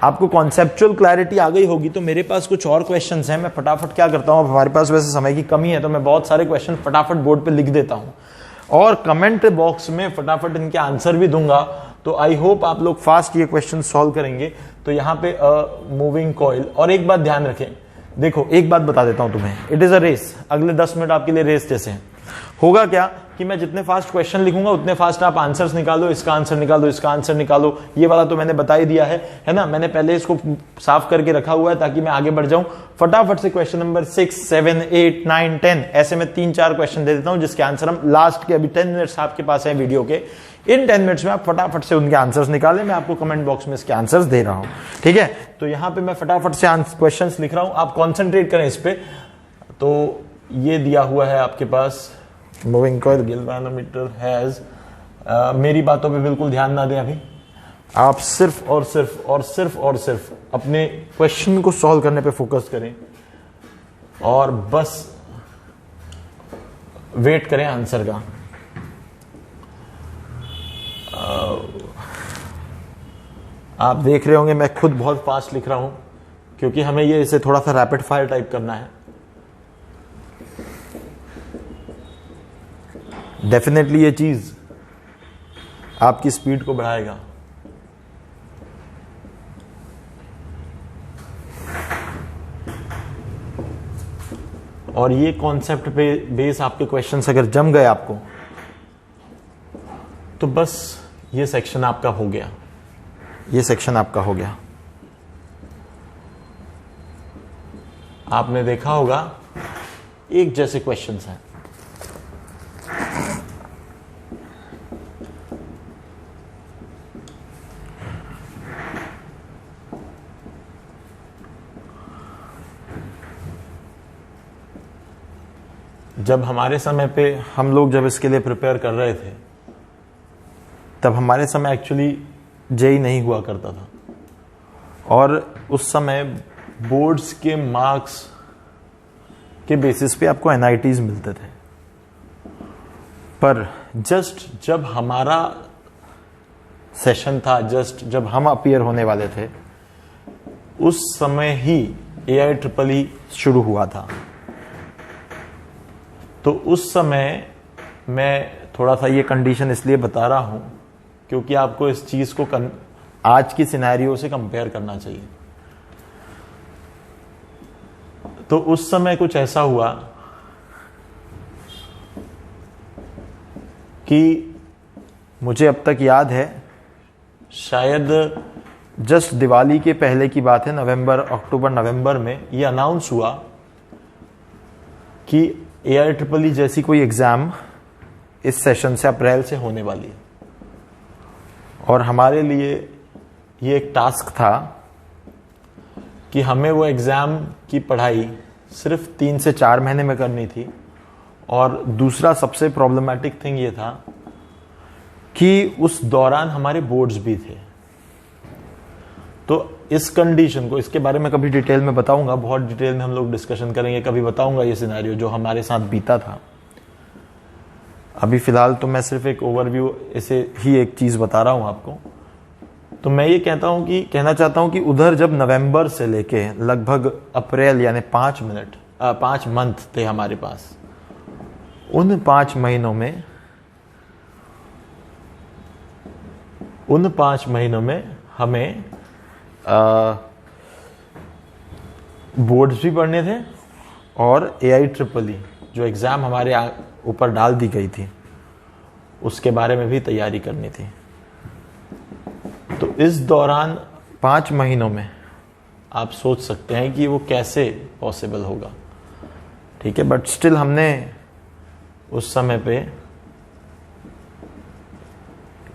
आपको कॉन्सेप्चुअल क्लैरिटी आ गई होगी। तो मेरे पास कुछ और क्वेश्चंस हैं, मैं फटाफट क्या करता हूं, अब हमारे पास वैसे समय की कमी है तो मैं बहुत सारे क्वेश्चन फटाफट बोर्ड पे लिख देता हूं और कमेंट बॉक्स में फटाफट इनके आंसर भी दूंगा। तो आई होप आप लोग फास्ट ये क्वेश्चन सॉल्व करेंगे। तो यहाँ पे मूविंग कॉइल, और एक बात ध्यान रखें, देखो एक बात बता देता हूं तुम्हें, इट इज अ रेस। अगले 10 मिनट आपके लिए रेस जैसे हैं। होगा क्या कि मैं जितने फास्ट क्वेश्चन लिखूंगा उतने फास्ट आप आंसर्स निकालो, इसका आंसर निकालो, इसका आंसर निकालो। ये वाला तो मैंने बता ही दिया है ना, मैंने पहले इसको साफ करके रखा हुआ है ताकि मैं आगे बढ़ जाऊं। फटाफट से क्वेश्चन नंबर 6, 7, 8, 9, 10 ऐसे मैं 3-4 क्वेश्चन दे देता हूं जिसके आंसर हम लास्ट के अभी 10 मिनट्स आपके पास है वीडियो के, इन 10 मिनट्स में आप फटाफट से उनके आंसर्स निकालें। मैं आपको कमेंट बॉक्स में इसके आंसर्स दे रहा हूं, ठीक है। तो यहां पे मैं फटाफट से क्वेश्चंस लिख रहा हूं, आप कॉन्सेंट्रेट करें इस पे। तो ये दिया हुआ है आपके पास, मूविंग कॉइल गैल्वेनोमीटर हैज, मेरी बातों पे बिल्कुल ध्यान ना दें अभी, आप सिर्फ और सिर्फ अपने क्वेश्चन को सॉल्व करने पे फोकस करें और बस वेट करें आंसर का। आप देख रहे होंगे मैं खुद बहुत फास्ट लिख रहा हूं क्योंकि हमें ये इसे थोड़ा सा रैपिड फायर टाइप करना है। डेफिनेटली ये चीज आपकी स्पीड को बढ़ाएगा। और ये कॉन्सेप्ट पे बेस आपके क्वेश्चंस अगर जम गए आपको, तो बस ये सेक्शन आपका हो गया, ये सेक्शन आपका हो गया। आपने देखा होगा एक जैसे क्वेश्चंस हैं, जब हमारे समय पे हम लोग जब इसके लिए प्रिपेयर कर रहे थे तब हमारे समय एक्चुअली जेई नहीं हुआ करता था और उस समय बोर्ड्स के मार्क्स के बेसिस पे आपको एनआईटीज मिलते थे। पर जस्ट जब हमारा सेशन था, जस्ट जब हम अपीयर होने वाले थे, उस समय ही AIEEE शुरू हुआ था। तो उस समय मैं थोड़ा सा ये कंडीशन इसलिए बता रहा हूं क्योंकि आपको इस चीज को आज की सिनेरियो से कंपेयर करना चाहिए। तो उस समय कुछ ऐसा हुआ कि मुझे अब तक याद है, शायद जस्ट दिवाली के पहले की बात है, अक्टूबर नवंबर में ये अनाउंस हुआ कि AIEEE जैसी कोई एग्जाम इस सेशन से अप्रैल से होने वाली है। और हमारे लिए ये एक टास्क था कि हमें वो एग्जाम की पढ़ाई सिर्फ 3 से 4 महीने में करनी थी। और दूसरा सबसे प्रॉब्लमेटिक थिंग ये था कि उस दौरान हमारे बोर्ड्स भी थे। तो इस कंडीशन को, इसके बारे में कभी डिटेल में बताऊंगा, बहुत डिटेल में हम लोग डिस्कशन करेंगे, कभी बताऊंगा ये सिनेरियो जो हमारे साथ बीता था। अभी फिलहाल तो मैं सिर्फ एक ओवरव्यू ऐसे ही एक चीज बता रहा हूं आपको। तो मैं ये कहना चाहता हूं कि उधर जब नवंबर से लेके लगभग अप्रैल यानी 5 मंथ थे हमारे पास, उन 5 महीनों में हमें बोर्ड्स भी पढ़ने थे और AIEEE जो एग्जाम हमारे ऊपर डाल दी गई थी उसके बारे में भी तैयारी करनी थी। तो इस दौरान 5 महीनों में आप सोच सकते हैं कि वो कैसे पॉसिबल होगा, ठीक है। बट स्टिल हमने उस समय पे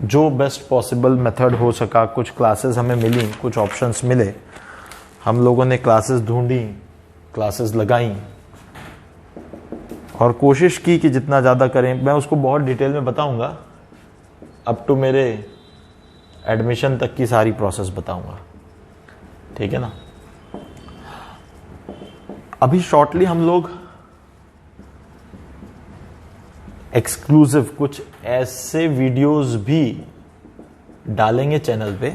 जो बेस्ट पॉसिबल मेथड हो सका, कुछ क्लासेस हमें मिली, कुछ ऑप्शंस मिले, हम लोगों ने क्लासेस ढूंढी, क्लासेस लगाई और कोशिश की कि जितना ज़्यादा करें। मैं उसको बहुत डिटेल में बताऊंगा, अप टू मेरे एडमिशन तक की सारी प्रोसेस बताऊंगा, ठीक है ना। अभी शॉर्टली हम लोग एक्सक्लूसिव कुछ ऐसे वीडियोस भी डालेंगे चैनल पे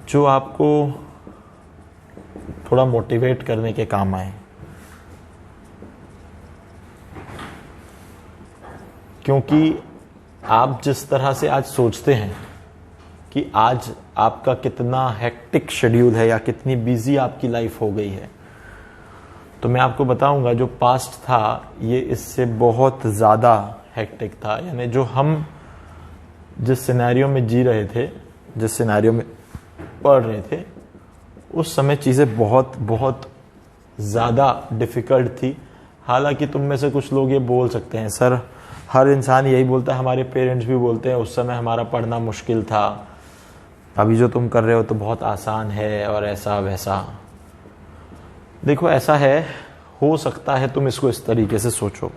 जो आपको थोड़ा मोटिवेट करने के काम आए। क्योंकि आप जिस तरह से आज सोचते हैं कि आज आपका कितना हेक्टिक शेड्यूल है या कितनी बिजी आपकी लाइफ हो गई है, तो मैं आपको बताऊंगा जो पास्ट था ये इससे बहुत ज़्यादा हेक्टिक था। यानी जो हम जिस सिनेरियो में जी रहे थे, जिस सिनेरियो में पढ़ रहे थे, उस समय चीज़ें बहुत बहुत ज़्यादा डिफ़िकल्ट थी। हालांकि तुम में से कुछ लोग ये बोल सकते हैं, सर हर इंसान यही बोलता है, हमारे पेरेंट्स भी बोलते हैं उस समय हमारा पढ़ना मुश्किल था, अभी जो तुम कर रहे हो तो बहुत आसान है और ऐसा वैसा। देखो ऐसा है, हो सकता है तुम इसको इस तरीके से सोचो,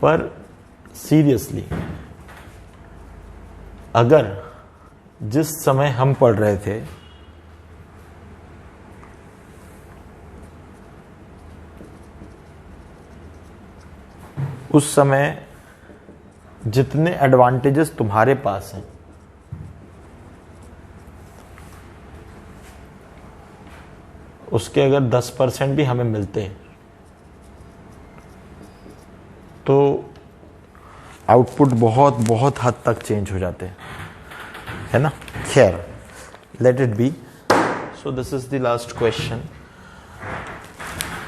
पर सीरियसली अगर जिस समय हम पढ़ रहे थे उस समय जितने एडवांटेजेस तुम्हारे पास हैं उसके अगर 10% भी हमें मिलते तो आउटपुट बहुत बहुत हद तक चेंज हो जाते हैं, है ना। खैर, let it be. So this is the last question.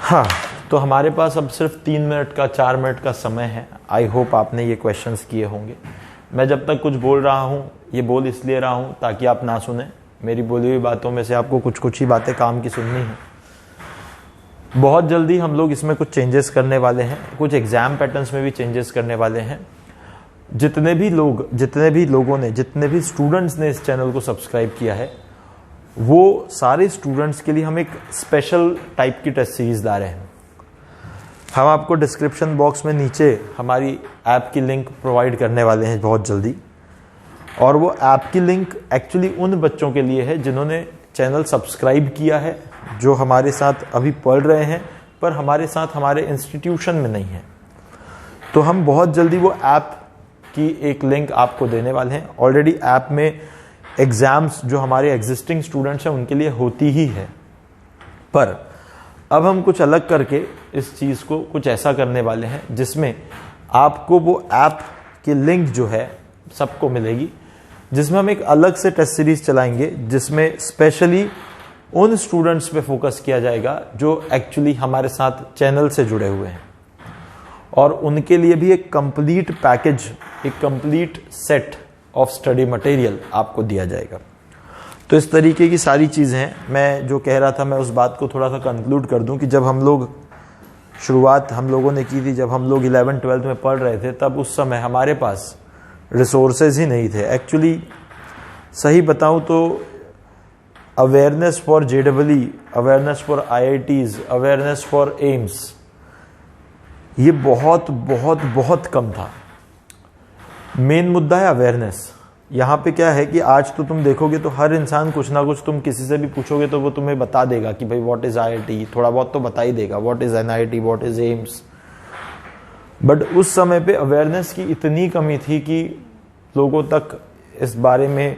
हाँ, तो हमारे पास अब सिर्फ 3 मिनट का 4 मिनट का समय है। आई होप आपने ये क्वेश्चंस किए होंगे। मैं जब तक कुछ बोल रहा हूँ ये बोल इसलिए रहा हूँ ताकि आप ना सुने, मेरी बोली हुई बातों में से आपको कुछ कुछ ही बातें काम की सुननी है। बहुत जल्दी हम लोग इसमें कुछ चेंजेस करने वाले हैं, कुछ एग्जाम पैटर्न्स में भी चेंजेस करने वाले हैं। जितने भी स्टूडेंट्स ने इस चैनल को सब्सक्राइब किया है वो सारे स्टूडेंट्स के लिए हम एक स्पेशल टाइप की टेस्ट सीरीज ला रहे हैं। हम आपको डिस्क्रिप्शन बॉक्स में नीचे हमारी ऐप की लिंक प्रोवाइड करने वाले हैं बहुत जल्दी। और वो ऐप की लिंक एक्चुअली उन बच्चों के लिए है जिन्होंने चैनल सब्सक्राइब किया है, जो हमारे साथ अभी पढ़ रहे हैं पर हमारे साथ हमारे इंस्टीट्यूशन में नहीं है। तो हम बहुत जल्दी वो ऐप की एक लिंक आपको देने वाले हैं। ऑलरेडी ऐप में एग्जाम्स जो हमारे एग्जिस्टिंग स्टूडेंट्स हैं उनके लिए होती ही है, पर अब हम कुछ अलग करके इस चीज़ को कुछ ऐसा करने वाले हैं जिसमें आपको वो ऐप की लिंक जो है सबको मिलेगी, जिसमें हम एक अलग से टेस्ट सीरीज चलाएंगे जिसमें स्पेशली उन स्टूडेंट्स पे फोकस किया जाएगा जो एक्चुअली हमारे साथ चैनल से जुड़े हुए हैं, और उनके लिए भी एक कंप्लीट पैकेज, एक complete set of study material आपको दिया जाएगा। तो इस तरीके की सारी चीज़ें हैं। मैं जो कह रहा था मैं उस बात को थोड़ा सा कंक्लूड कर दूं कि जब हम लोग शुरुआत हम लोगों ने की थी, जब हम लोग 11th-12th में पढ़ रहे थे, तब उस समय हमारे पास रिसोर्सेज ही नहीं थे। एक्चुअली सही बताऊं तो awareness for JEE, awareness for IITs, awareness for AIIMS, ये बहुत बहुत बहुत कम था। मेन मुद्दा है अवेयरनेस। यहाँ पे क्या है कि आज तो तुम देखोगे तो हर इंसान कुछ ना कुछ, तुम किसी से भी पूछोगे तो वो तुम्हें बता देगा कि भाई व्हाट इज IIT, थोड़ा बहुत तो बता ही देगा, what is NIT, what is AIIMS. But उस समय पे अवेयरनेस की इतनी कमी थी कि लोगों तक इस बारे में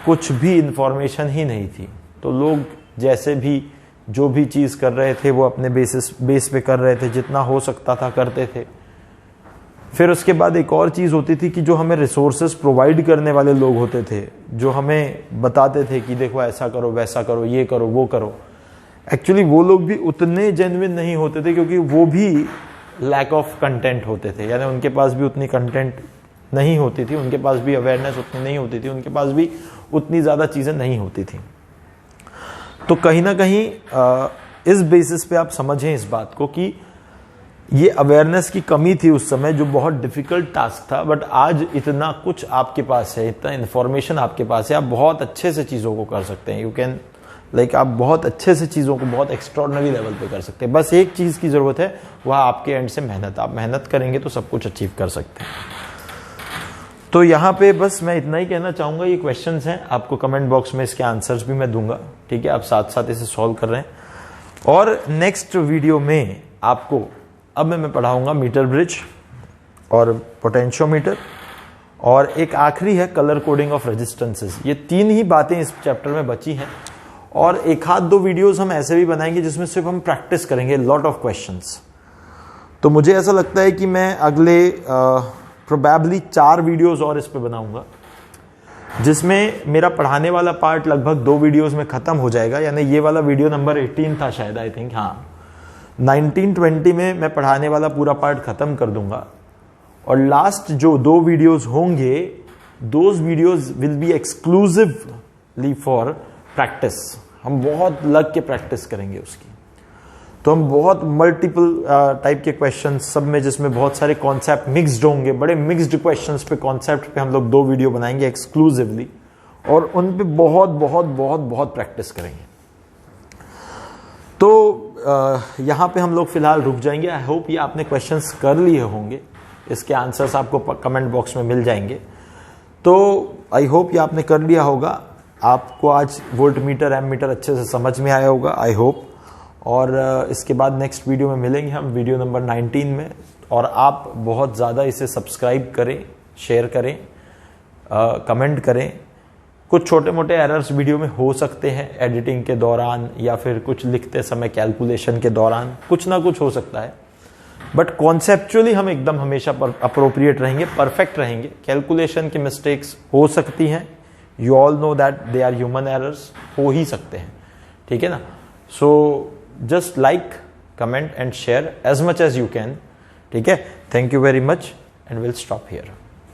कुछ भी इंफॉर्मेशन ही नहीं थी। तो लोग जैसे भी जो भी चीज़ कर रहे थे वो अपने बेस पे कर रहे थे, जितना हो सकता था करते थे। फिर उसके बाद एक और चीज़ होती थी कि जो हमें रिसोर्सेज प्रोवाइड करने वाले लोग होते थे, जो हमें बताते थे कि देखो ऐसा करो, वैसा करो, ये करो, वो करो, एक्चुअली वो लोग भी उतने जेन्युइन नहीं होते थे, क्योंकि वो भी लैक ऑफ कंटेंट होते थे। यानी उनके पास भी उतनी कंटेंट नहीं होती थी, उनके पास भी अवेयरनेस उतनी नहीं होती थी, उनके पास भी उतनी ज़्यादा चीज़ें नहीं होती थी। तो कहीं ना कहीं इस बेसिस पे आप समझें इस बात को कि ये अवेयरनेस की कमी थी उस समय, जो बहुत डिफिकल्ट टास्क था। बट आज इतना कुछ आपके पास है, इतना इन्फॉर्मेशन आपके पास है, आप बहुत अच्छे से चीज़ों को कर सकते हैं। यू कैन आप बहुत अच्छे से चीज़ों को बहुत एक्स्ट्रॉर्डनरी लेवल पे कर सकते हैं। बस एक चीज़ की ज़रूरत है, वह आपके एंड से मेहनत। आप मेहनत करेंगे तो सब कुछ अचीव कर सकते हैं। तो यहाँ पे बस मैं इतना ही कहना चाहूँगा। ये क्वेश्चंस हैं, आपको कमेंट बॉक्स में इसके आंसर्स भी मैं दूंगा, ठीक है। आप साथ साथ इसे सॉल्व कर रहे हैं। और नेक्स्ट वीडियो में आपको अब मैं पढ़ाऊंगा मीटर ब्रिज और पोटेंशियोमीटर, और एक आखिरी है कलर कोडिंग ऑफ रेजिस्टेंसेस। ये 3 ही बातें इस चैप्टर में बची हैं, और एक आध 2 वीडियोस हम ऐसे भी बनाएंगे जिसमें सिर्फ हम प्रैक्टिस करेंगे लॉट ऑफ क्वेश्चंस। तो मुझे ऐसा लगता है कि मैं अगले प्रोबेबली 4 वीडियोस और इस पे बनाऊंगा, जिसमें मेरा पढ़ाने वाला पार्ट लगभग 2 वीडियोस में खत्म हो जाएगा। यानी ये वाला वीडियो नंबर 18 था शायद, आई थिंक, हाँ, 19-20 में मैं पढ़ाने वाला पूरा पार्ट खत्म कर दूंगा। और लास्ट जो 2 वीडियोस होंगे, those videos will be exclusively for practice. हम बहुत लग के प्रैक्टिस करेंगे उसकी। तो हम बहुत मल्टीपल टाइप के क्वेश्चन सब में, जिसमें बहुत सारे कॉन्सेप्ट मिक्स्ड होंगे, बड़े मिक्स्ड क्वेश्चंस पे, कॉन्सेप्ट पे हम लोग 2 वीडियो बनाएंगे एक्सक्लूसिवली, और उन पे बहुत बहुत बहुत बहुत प्रैक्टिस करेंगे। तो यहाँ पे हम लोग फिलहाल रुक जाएंगे। आई होप ये आपने क्वेश्चंस कर लिए होंगे, इसके आंसर्स आपको कमेंट बॉक्स में मिल जाएंगे। तो आई होप ये आपने कर लिया होगा। आपको आज वोल्ट मीटर, एम मीटर अच्छे से समझ में आया होगा, आई होप। और इसके बाद नेक्स्ट वीडियो में मिलेंगे हम, वीडियो नंबर 19 में। और आप बहुत ज़्यादा इसे सब्सक्राइब करें, शेयर करें, कमेंट करें। कुछ छोटे मोटे एरर्स वीडियो में हो सकते हैं एडिटिंग के दौरान, या फिर कुछ लिखते समय कैलकुलेशन के दौरान, कुछ ना कुछ हो सकता है। बट कॉन्सेप्चुअली हम एकदम हमेशा अप्रोप्रिएट रहेंगे, परफेक्ट रहेंगे। कैलकुलेशन की मिस्टेक्स हो सकती हैं, you all know that they are human errors, हो ही सकते हैं, ठीक है ना। So just like, comment and share as much as you can, ठीक है। Thank you very much and will stop here.